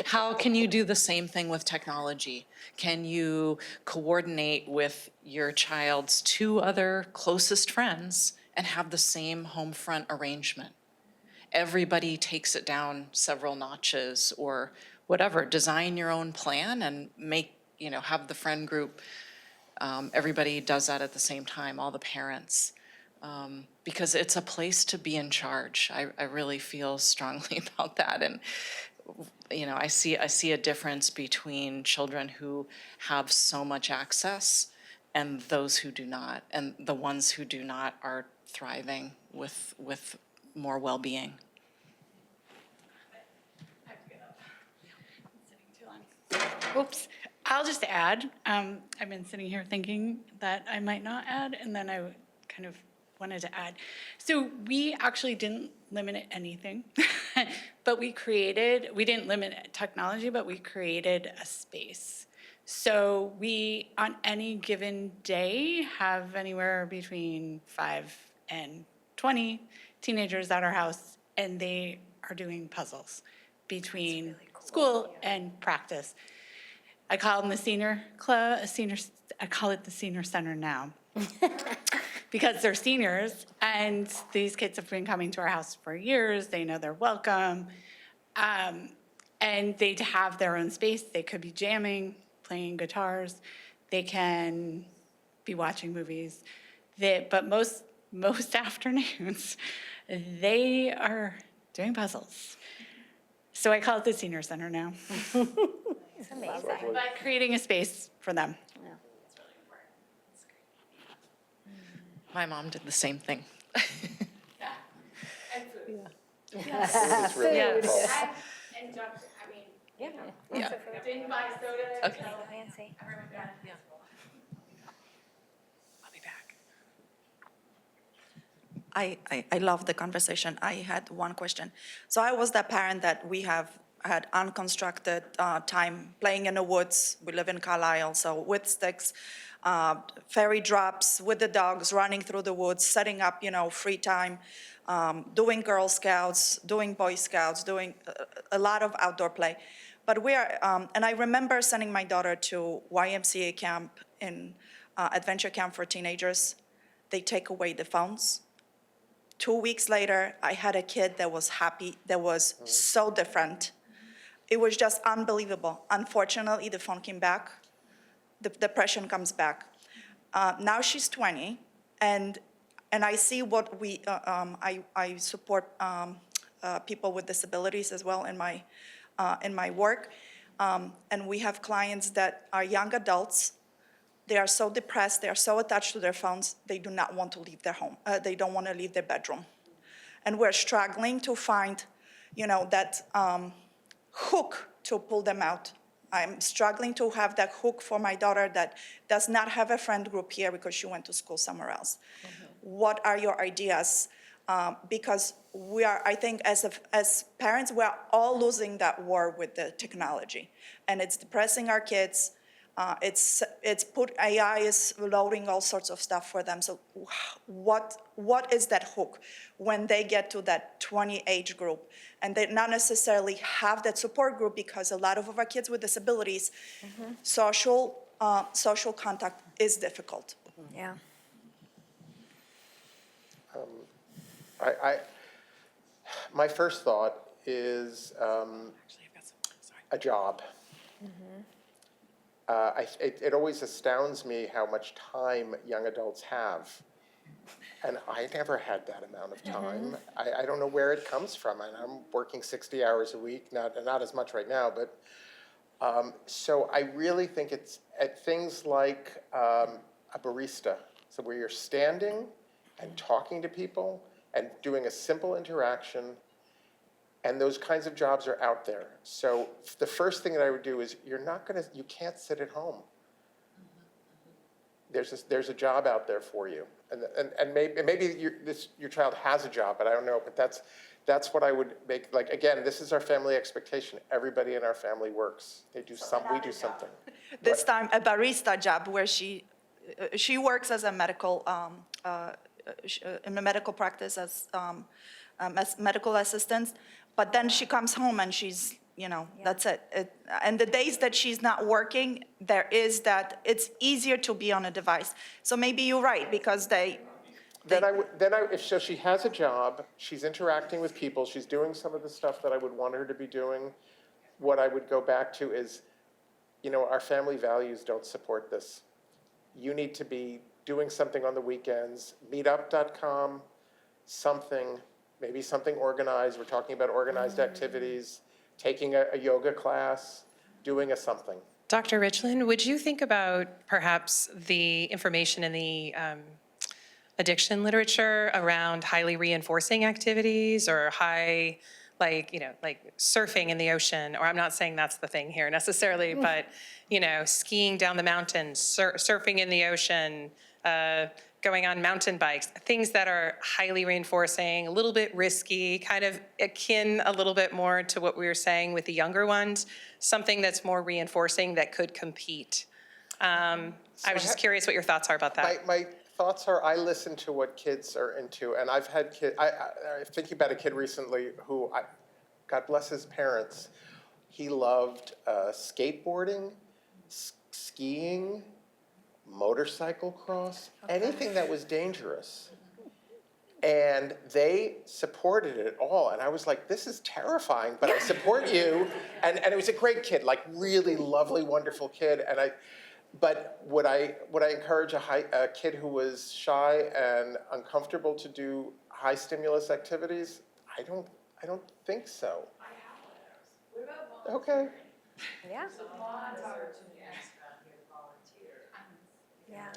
How can you do the same thing with technology? Can you coordinate with your child's two other closest friends and have the same home front arrangement? Everybody takes it down several notches or whatever. Design your own plan and have the friend group. Everybody does that at the same time, all the parents. Because it's a place to be in charge. I really feel strongly about that. And, I see a difference between children who have so much access and those who do not. And the ones who do not are thriving with more well-being. Oops. I'll just add, I've been sitting here thinking that I might not add, and then I kind of wanted to add. So we actually didn't limit anything, but we didn't limit technology, but we created a space. So we, on any given day, have anywhere between 5 and 20 teenagers at our house, and they are doing puzzles between school and practice. I call them the senior club, I call it the senior center now. Because they're seniors, and these kids have been coming to our house for years. They know they're welcome. And they have their own space. They could be jamming, playing guitars. They can be watching movies. But most afternoons, they are doing puzzles. So I call it the senior center now. It's amazing. But creating a space for them. My mom did the same thing. It's really difficult. And Yeah. Yeah. Okay. Nancy. I'll be back. I love the conversation. I had one question. So I was that parent that we have had unconstructed time playing in the woods. We live in Carlisle, so with sticks, ferry drops with the dogs, running through the woods, setting up, free time, doing Girl Scouts, doing Boy Scouts, doing a lot of outdoor play. But we are, and I remember sending my daughter to YMCA camp in adventure camp for teenagers. They take away the phones. 2 weeks later, I had a kid that was happy, that was so different. It was just unbelievable. Unfortunately, the phone came back. The depression comes back. Now she's 20, and I see what I support people with disabilities as well in my work. And we have clients that are young adults. They are so depressed, they are so attached to their phones, they do not want to leave their home. They don't want to leave their bedroom. And we're struggling to find, that hook to pull them out. I'm struggling to have that hook for my daughter that does not have a friend group here because she went to school somewhere else. What are your ideas? Because I think as parents, we're all losing that war with the technology. And it's depressing our kids. AI is loading all sorts of stuff for them. So what is that hook when they get to that 20 age group and they not necessarily have that support group, because a lot of our kids with disabilities, social contact is difficult. Yeah. My first thought is a job. It always astounds me how much time young adults have. And I never had that amount of time. I don't know where it comes from. And I'm working 60 hours a week, not as much right now, but so I really think it's at things like a barista. So where you're standing and talking to people and doing a simple interaction, and those kinds of jobs are out there. So the first thing that I would do is you can't sit at home. There's a job out there for you. And maybe your child has a job, but I don't know, but that's what I would make, like, again, this is our family expectation. Everybody in our family works. We do something. This time, a barista job where she works as a medical, in a medical practice as medical assistant, but then she comes home and she's, that's it. And the days that she's not working, it's easier to be on a device. So maybe you're right, because So she has a job, she's interacting with people, she's doing some of the stuff that I would want her to be doing. What I would go back to is, our family values don't support this. You need to be doing something on the weekends, meetup.com, maybe something organized. We're talking about organized activities, taking a yoga class, doing something. Dr. Richland, would you think about perhaps the information in the addiction literature around highly reinforcing activities or like surfing in the ocean? Or I'm not saying that's the thing here necessarily, but, skiing down the mountains, surfing in the ocean, going on mountain bikes, things that are highly reinforcing, a little bit risky, kind of akin a little bit more to what we were saying with the younger ones, something that's more reinforcing that could compete. I was just curious what your thoughts are about that. My thoughts are, I listen to what kids are into, and I've had kids, I'm thinking about a kid recently who, God bless his parents, he loved skateboarding, skiing, motorcycle cross, anything that was dangerous. And they supported it all. And I was like, this is terrifying, but I support you. And it was a great kid, like really lovely, wonderful kid. But would I encourage a kid who was shy and uncomfortable to do high stimulus activities? I don't think so. I have one of those. What about volunteering? Okay. Yeah. There's a lot of opportunities around here to volunteer. Yeah.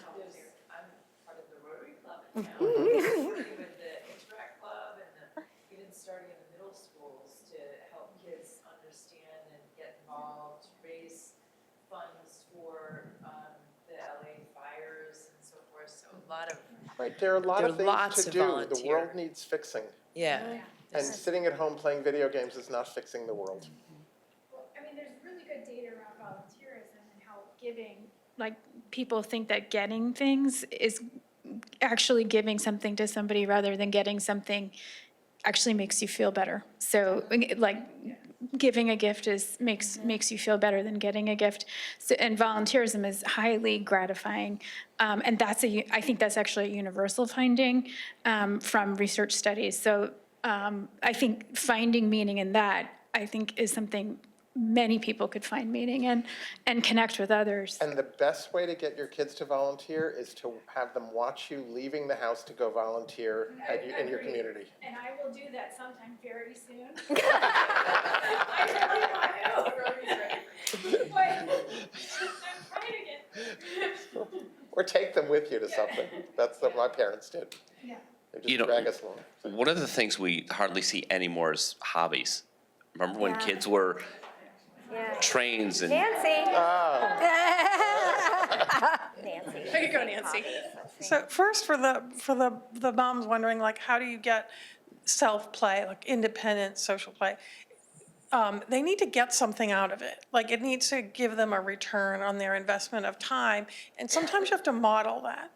I'm part of the Rotary Club in town. Working with the Interact Club and even starting in the middle schools to help kids understand and get involved lot of, Right, there are a lot There of are lots things to of do. The volunteer. world needs fixing. yeah. And sitting at home playing video games is not fixing the world. Well, I mean, there's really good data around volunteerism and how giving, like, people think that getting things is actually giving something to somebody rather than getting something actually makes you feel better. So, like, giving a gift makes you feel better than getting a gift. So, and volunteerism is highly gratifying. And I think that's actually a universal finding from research studies. So I think finding meaning in that, I think, is something many people could find meaning in and connect with others. And the best way to get your kids to volunteer is to have them watch you leaving the house to go volunteer in your community. And I will do that sometime very soon. I really want to. But I'm trying to get. Or take them with you to something. That's what my parents did. Yeah. They You just know, drag us along. one of the things we hardly see anymore is hobbies. Remember when kids were trains and Nancy. Nancy. There you go, Nancy. So first, for the moms wondering, like, how do you get self-play, like independent social play? They need to get something out of it. Like, it needs to give them a return on their investment of time, and sometimes you have to model that.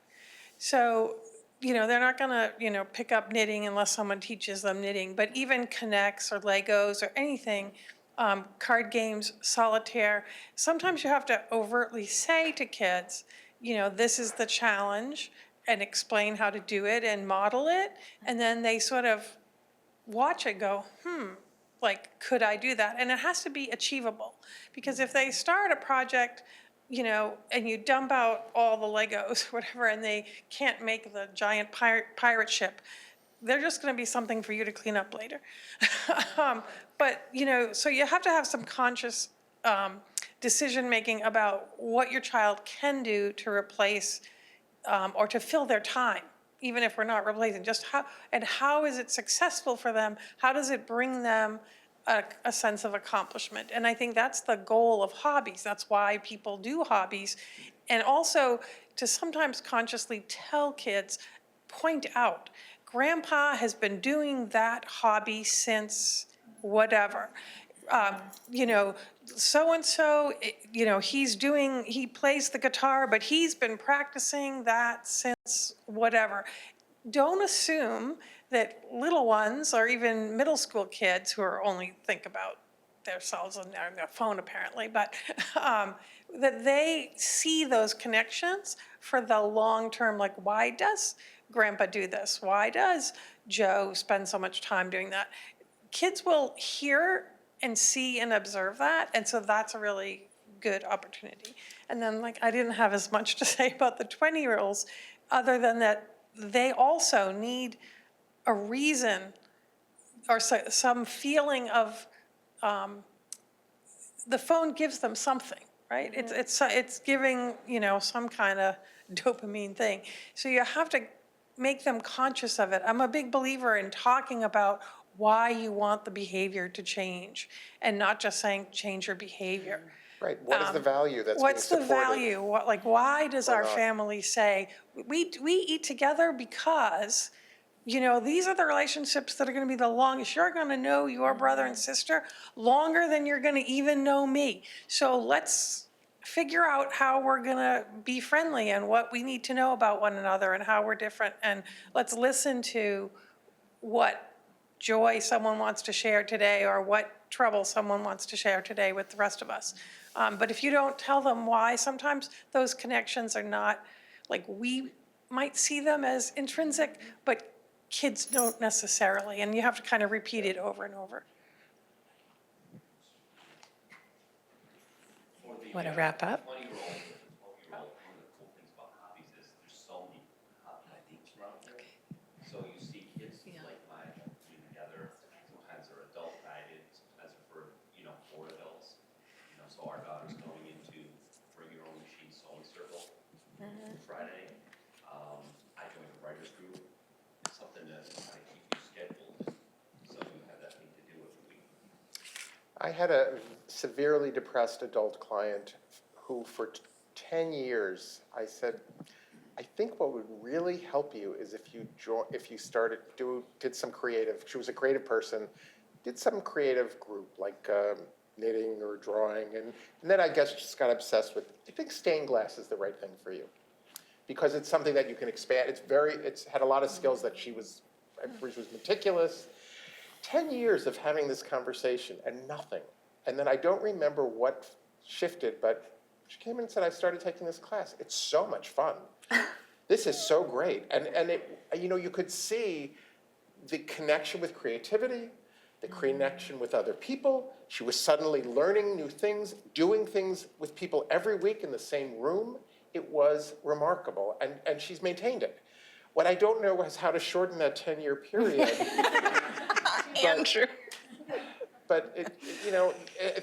So, they're not gonna, pick up knitting unless someone teaches them knitting, but even Connects or Legos or anything, card games, solitaire, sometimes you have to overtly say to kids, this is the challenge, and explain how to do it and model it, and then they sort of watch it go, like, could I do that? And it has to be achievable, because if they start a project, and you dump out all the Legos, whatever, and they can't make the giant pirate ship, they're just going to be something for you to clean up later. But, so you have to have some conscious decision-making about what your child can do to replace or to fill their time, even if we're not replacing, just how is it successful for them? How does it bring them a sense of accomplishment? And I think that's the goal of hobbies. That's why people do hobbies. And also to sometimes consciously tell kids, point out, Grandpa has been doing that hobby since whatever. So-and-so, he plays the guitar, but he's been practicing that since whatever. Don't assume that little ones or even middle school kids who are only think about themselves on their phone apparently, but that they see those connections for the long term, like, why does Grandpa do this? Why does Joe spend so much time doing that? Kids will hear and see and observe that, and so that's a really good opportunity. And then, like, I didn't have as much to say about the 20-year-olds, other than that they also need a reason or some feeling of, the phone gives them something, right? It's giving, some kind of dopamine thing. So you have to make them conscious of it. I'm a big believer in talking about why you want the behavior to change and not just saying change your behavior. Right, what is the value that's being What's the supported? value? Why does our not? family say, we eat together because, these are the relationships that are gonna be the longest. You're gonna know your brother and sister longer than you're gonna even know me. So let's figure out how we're gonna be friendly and what we need to know about one another and how we're different. And let's listen to what joy someone wants to share today or what trouble someone wants to share today with the rest of us. But if you don't tell them why, sometimes those connections are not, like, we might see them as intrinsic, but kids don't necessarily, and you have to kind of repeat it over and over. Want to wrap up? 20-year-old and 12-year-old, one of the cool things about hobbies is there's so many hobbies around there. So you see kids like mine being together. Sometimes they're adult guided, sometimes they're for adults. So our daughter's going into Bring Your Own Machine Sewing Circle Friday. I joined a writers group. It's something to kind of keep you scheduled, so you have that thing to do every week. I had a severely depressed adult client who for 10 years, I said, I think what would really help you is if you did some creative, she was a creative person, did some creative group like knitting or drawing, and then I guess just got obsessed with, I think stained glass is the right thing for you. Because it's something that you can expand, it's had a lot of skills that she was meticulous. 10 years of having this conversation and nothing. And then I don't remember what shifted, but she came in and said, I started taking this class. It's so much fun. This is so great. And it, you could see the connection with creativity, the connection with other people. She was suddenly learning new things, doing things with people every week in the same room. It was remarkable, and she's maintained it. What I don't know is how to shorten that 10-year period. Andrew. But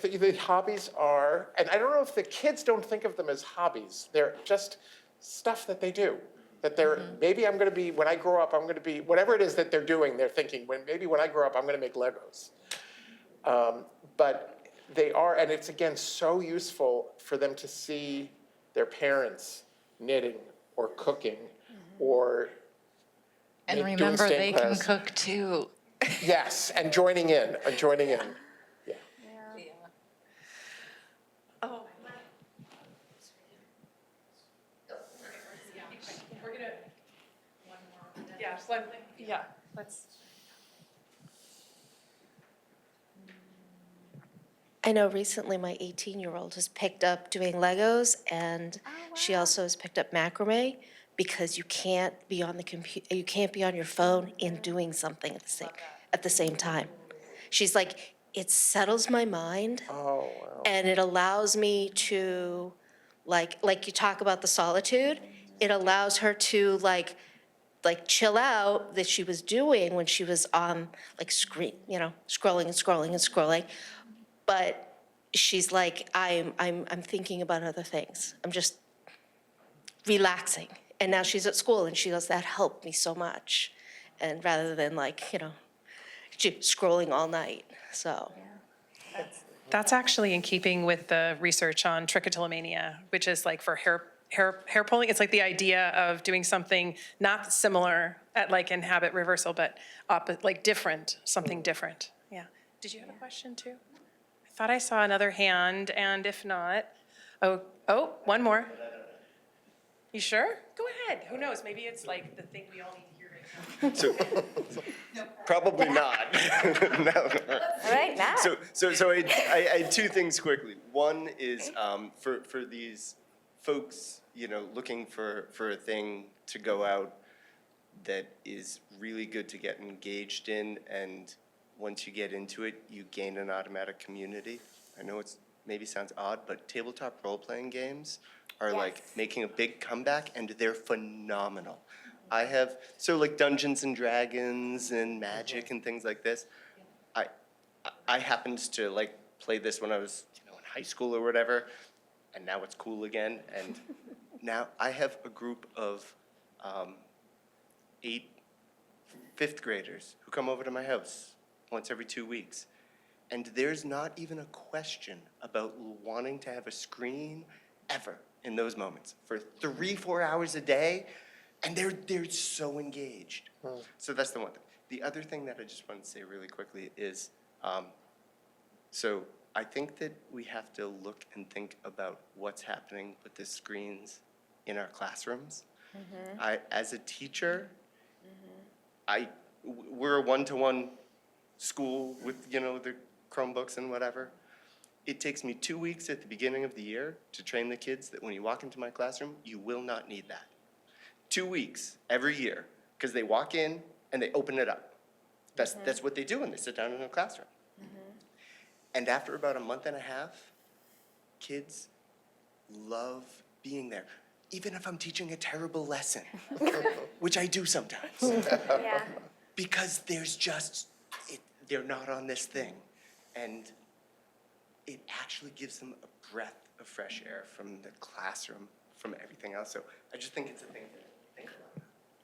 the hobbies are, and I don't know if the kids don't think of them as hobbies. They're just stuff that they do. That they're, maybe I'm going to be, when I grow up, I'm going to be, whatever it is that they're doing, they're thinking, maybe when I grow up, I'm going to make Legos. But they are, and it's again so useful for them to see their parents knitting or cooking or And doing remember, they stained can glass. cook too. Yes, and joining in. Yeah. Oh. We're gonna, one more. Yeah, let's. I know recently my 18-year-old has picked up doing Legos, and she also has picked up macrame, because you can't be on the computer, you can't be on your phone and doing something at the same time. She's like, it settles my mind. Oh, wow. And it allows me to, like you talk about the solitude, it allows her to like chill out that she was doing when she was on screen, scrolling and scrolling and scrolling. But she's like, I'm thinking about other things. I'm just relaxing. And now she's at school and she goes, that helped me so much. And rather than scrolling all night, so. That's actually in keeping with the research on trichotillomania, which is like for hair pulling. It's like the idea of doing something not similar in habit reversal, but different, something different. Yeah. Did you have a question too? I thought I saw another hand, and if not, oh, one more. You sure? Go ahead. Who knows? Maybe it's the thing we all need to hear right now. So, probably not. No. All right, Matt. So I had two things quickly. One is for these folks, looking for a thing to go out that is really good to get engaged in, and once you get into it, you gain an automatic community. I know it's maybe sounds odd, but tabletop role-playing games are making a big comeback, and they're phenomenal. I have, Dungeons and Dragons and Magic and things like this. I happened to play this when I was in high school or whatever, and now it's cool again. And now I have a group of 8 fifth graders who come over to my house once every 2 weeks. And there's not even a question about wanting to have a screen ever in those moments for 3-4 hours a day. And they're so engaged. So that's the one thing. The other thing that I just wanted to say really quickly is, so I think that we have to look and think about what's happening with the screens in our classrooms. As a teacher, we're a one-to-one school with, the Chromebooks and whatever. It takes me 2 weeks at the beginning of the year to train the kids that when you walk into my classroom, you will not need that. 2 weeks every year, because they walk in and they open it up. That's what they do when they sit down in a classroom. And after about a month and a half, kids love being there, even if I'm teaching a terrible lesson, which I do sometimes. Yeah. Because they're not on this thing. And it actually gives them a breath of fresh air from the classroom, from everything else. So I just think it's a thing to think about.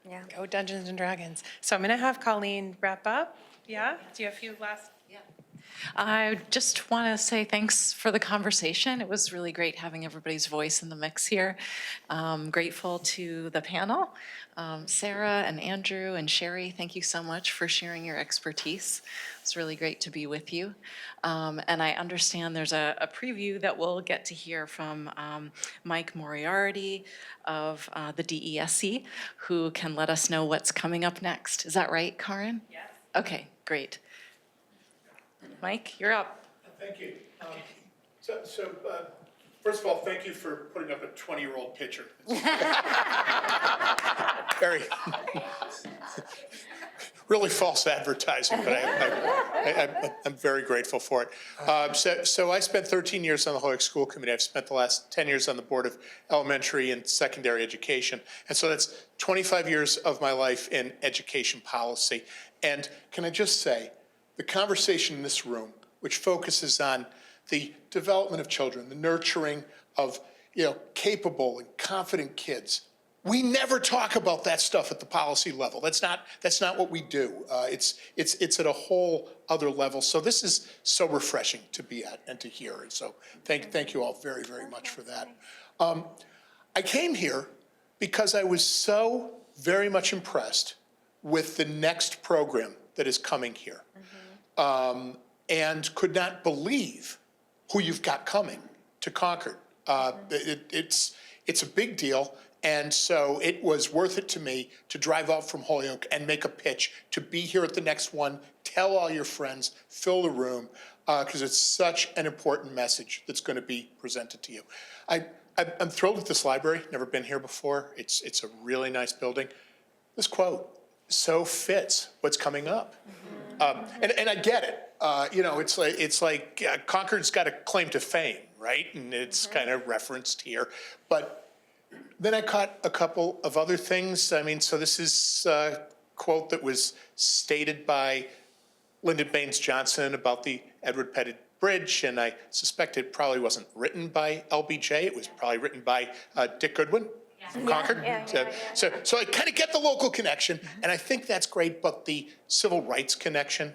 Yeah. Go Dungeons and Dragons. So I'm going to have Colleen wrap up. Yeah? Do you have a few last? Yeah. I just want to say thanks for the conversation. It was really great having everybody's voice in the mix here. Grateful to the panel. Sarah and Andrew and Sherry, thank you so much for sharing your expertise. It's really great to be with you. And I understand there's a preview that we'll get to hear from Mike Moriarty of the DESE, who can let us know what's coming up next. Is that right, Karin? Yes. Okay, great. Mike, you're up. Thank you. First of all, thank you for putting up a 20-year-old picture. Very, really false advertising, but I'm very grateful for it. So I spent 13 years on the Holyoke School Committee. I've spent the last 10 years on the Board of Elementary and Secondary Education. And so that's 25 years of my life in education policy. And can I just say, the conversation in this room, which focuses on the development of children, the nurturing of, capable and confident kids, we never talk about that stuff at the policy level. That's not what we do. It's at a whole other level. So this is so refreshing to be at and to hear. And so thank you all very, very much for that. I came here because I was so very much impressed with the next program that is coming here. And could not believe who you've got coming to Concord. It's a big deal, and so it was worth it to me to drive out from Holyoke and make a pitch to be here at the next one, tell all your friends, fill the room, because it's such an important message that's going to be presented to you. I'm thrilled with this library, never been here before. It's a really nice building. This quote so fits what's coming up. And I get it. It's like Concord's got a claim to fame, right? And it's kind of referenced here. But then I caught a couple of other things. So this is a quote that was stated by Lyndon Baines Johnson about the Edward Pettit Bridge, and I suspect it probably wasn't written by LBJ. It was probably written by Dick Goodwin. From Concord. So I kind of get the local connection, and I think that's great, but the civil rights connection,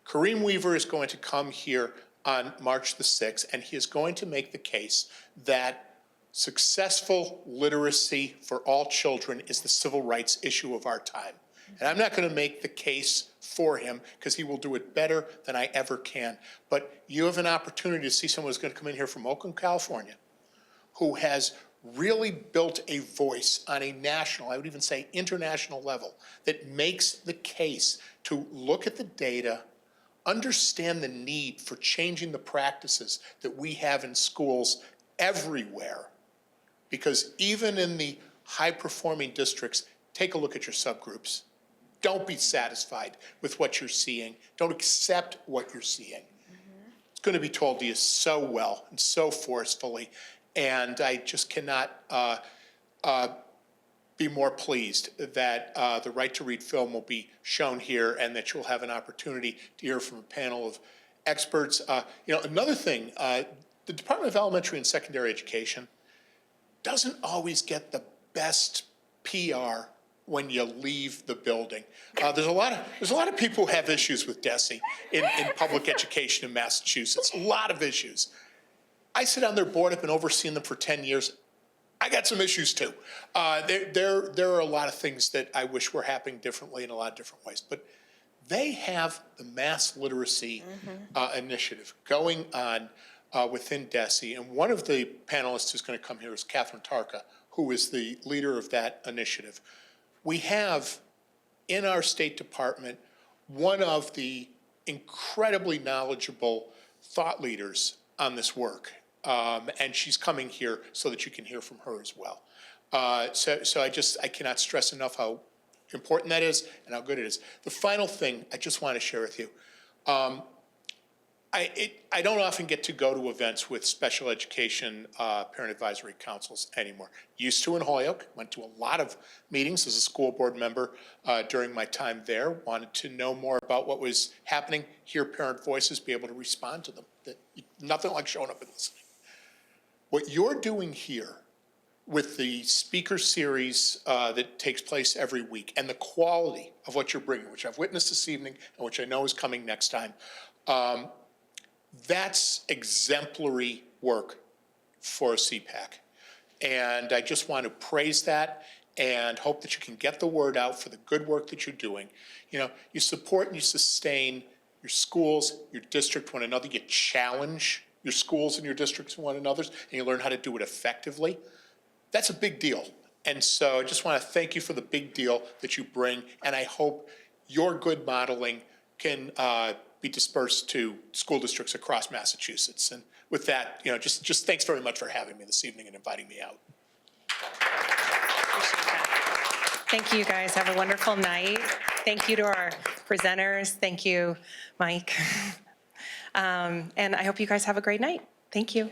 Kareem Weaver is going to come here on March the 6th, and he is going to make the case that successful literacy for all children is the civil rights issue of our time. And I'm not going to make the case for him because he will do it better than I ever can. But you have an opportunity to see someone who's going to come in here from Oakland, California, who has really built a voice on a national, I would even say international level, that makes the case to look at the data, understand the need for changing the practices that we have in schools everywhere. Because even in the high-performing districts, take a look at your subgroups. Don't be satisfied with what you're seeing. Don't accept what you're seeing. It's going to be told to you so well and so forcefully. And I just cannot be more pleased that the Right to Read film will be shown here and that you'll have an opportunity to hear from a panel of experts. Another thing, the Department of Elementary and Secondary Education doesn't always get the best PR when you leave the building. There's a lot of people who have issues with DESE in public education in Massachusetts, a lot of issues. I sit on their board, I've been overseeing them for 10 years. I got some issues too. There are a lot of things that I wish were happening differently in a lot of different ways, but they have the mass literacy initiative going on within DESE, and one of the panelists who's going to come here is Catherine Tarka, who is the leader of that initiative. We have in our State Department one of the incredibly knowledgeable thought leaders on this work. And she's coming here so that you can hear from her as well. So I cannot stress enough how important that is and how good it is. The final thing I just want to share with you, I don't often get to go to events with special education parent advisory councils anymore. Used to in Holyoke, went to a lot of meetings as a school board member during my time there, wanted to know more about what was happening, hear parent voices, be able to respond to them. Nothing like showing up and listening. What you're doing here with the speaker series that takes place every week and the quality of what you're bringing, which I've witnessed this evening and which I know is coming next time, That's exemplary work for a CPAC. And I just want to praise that and hope that you can get the word out for the good work that you're doing. You know, you support and you sustain your schools, your district, one another. You challenge your schools and your districts and one another's, and you learn how to do it effectively. That's a big deal. And so I just want to thank you for the big deal that you bring, and I hope your good modeling can be dispersed to school districts across Massachusetts. And with that, you know, just thanks very much for having me this evening and inviting me out. Thank you, guys. Have a wonderful night. Thank you to our presenters. Thank you, Mike. And I hope you guys have a great night. Thank you.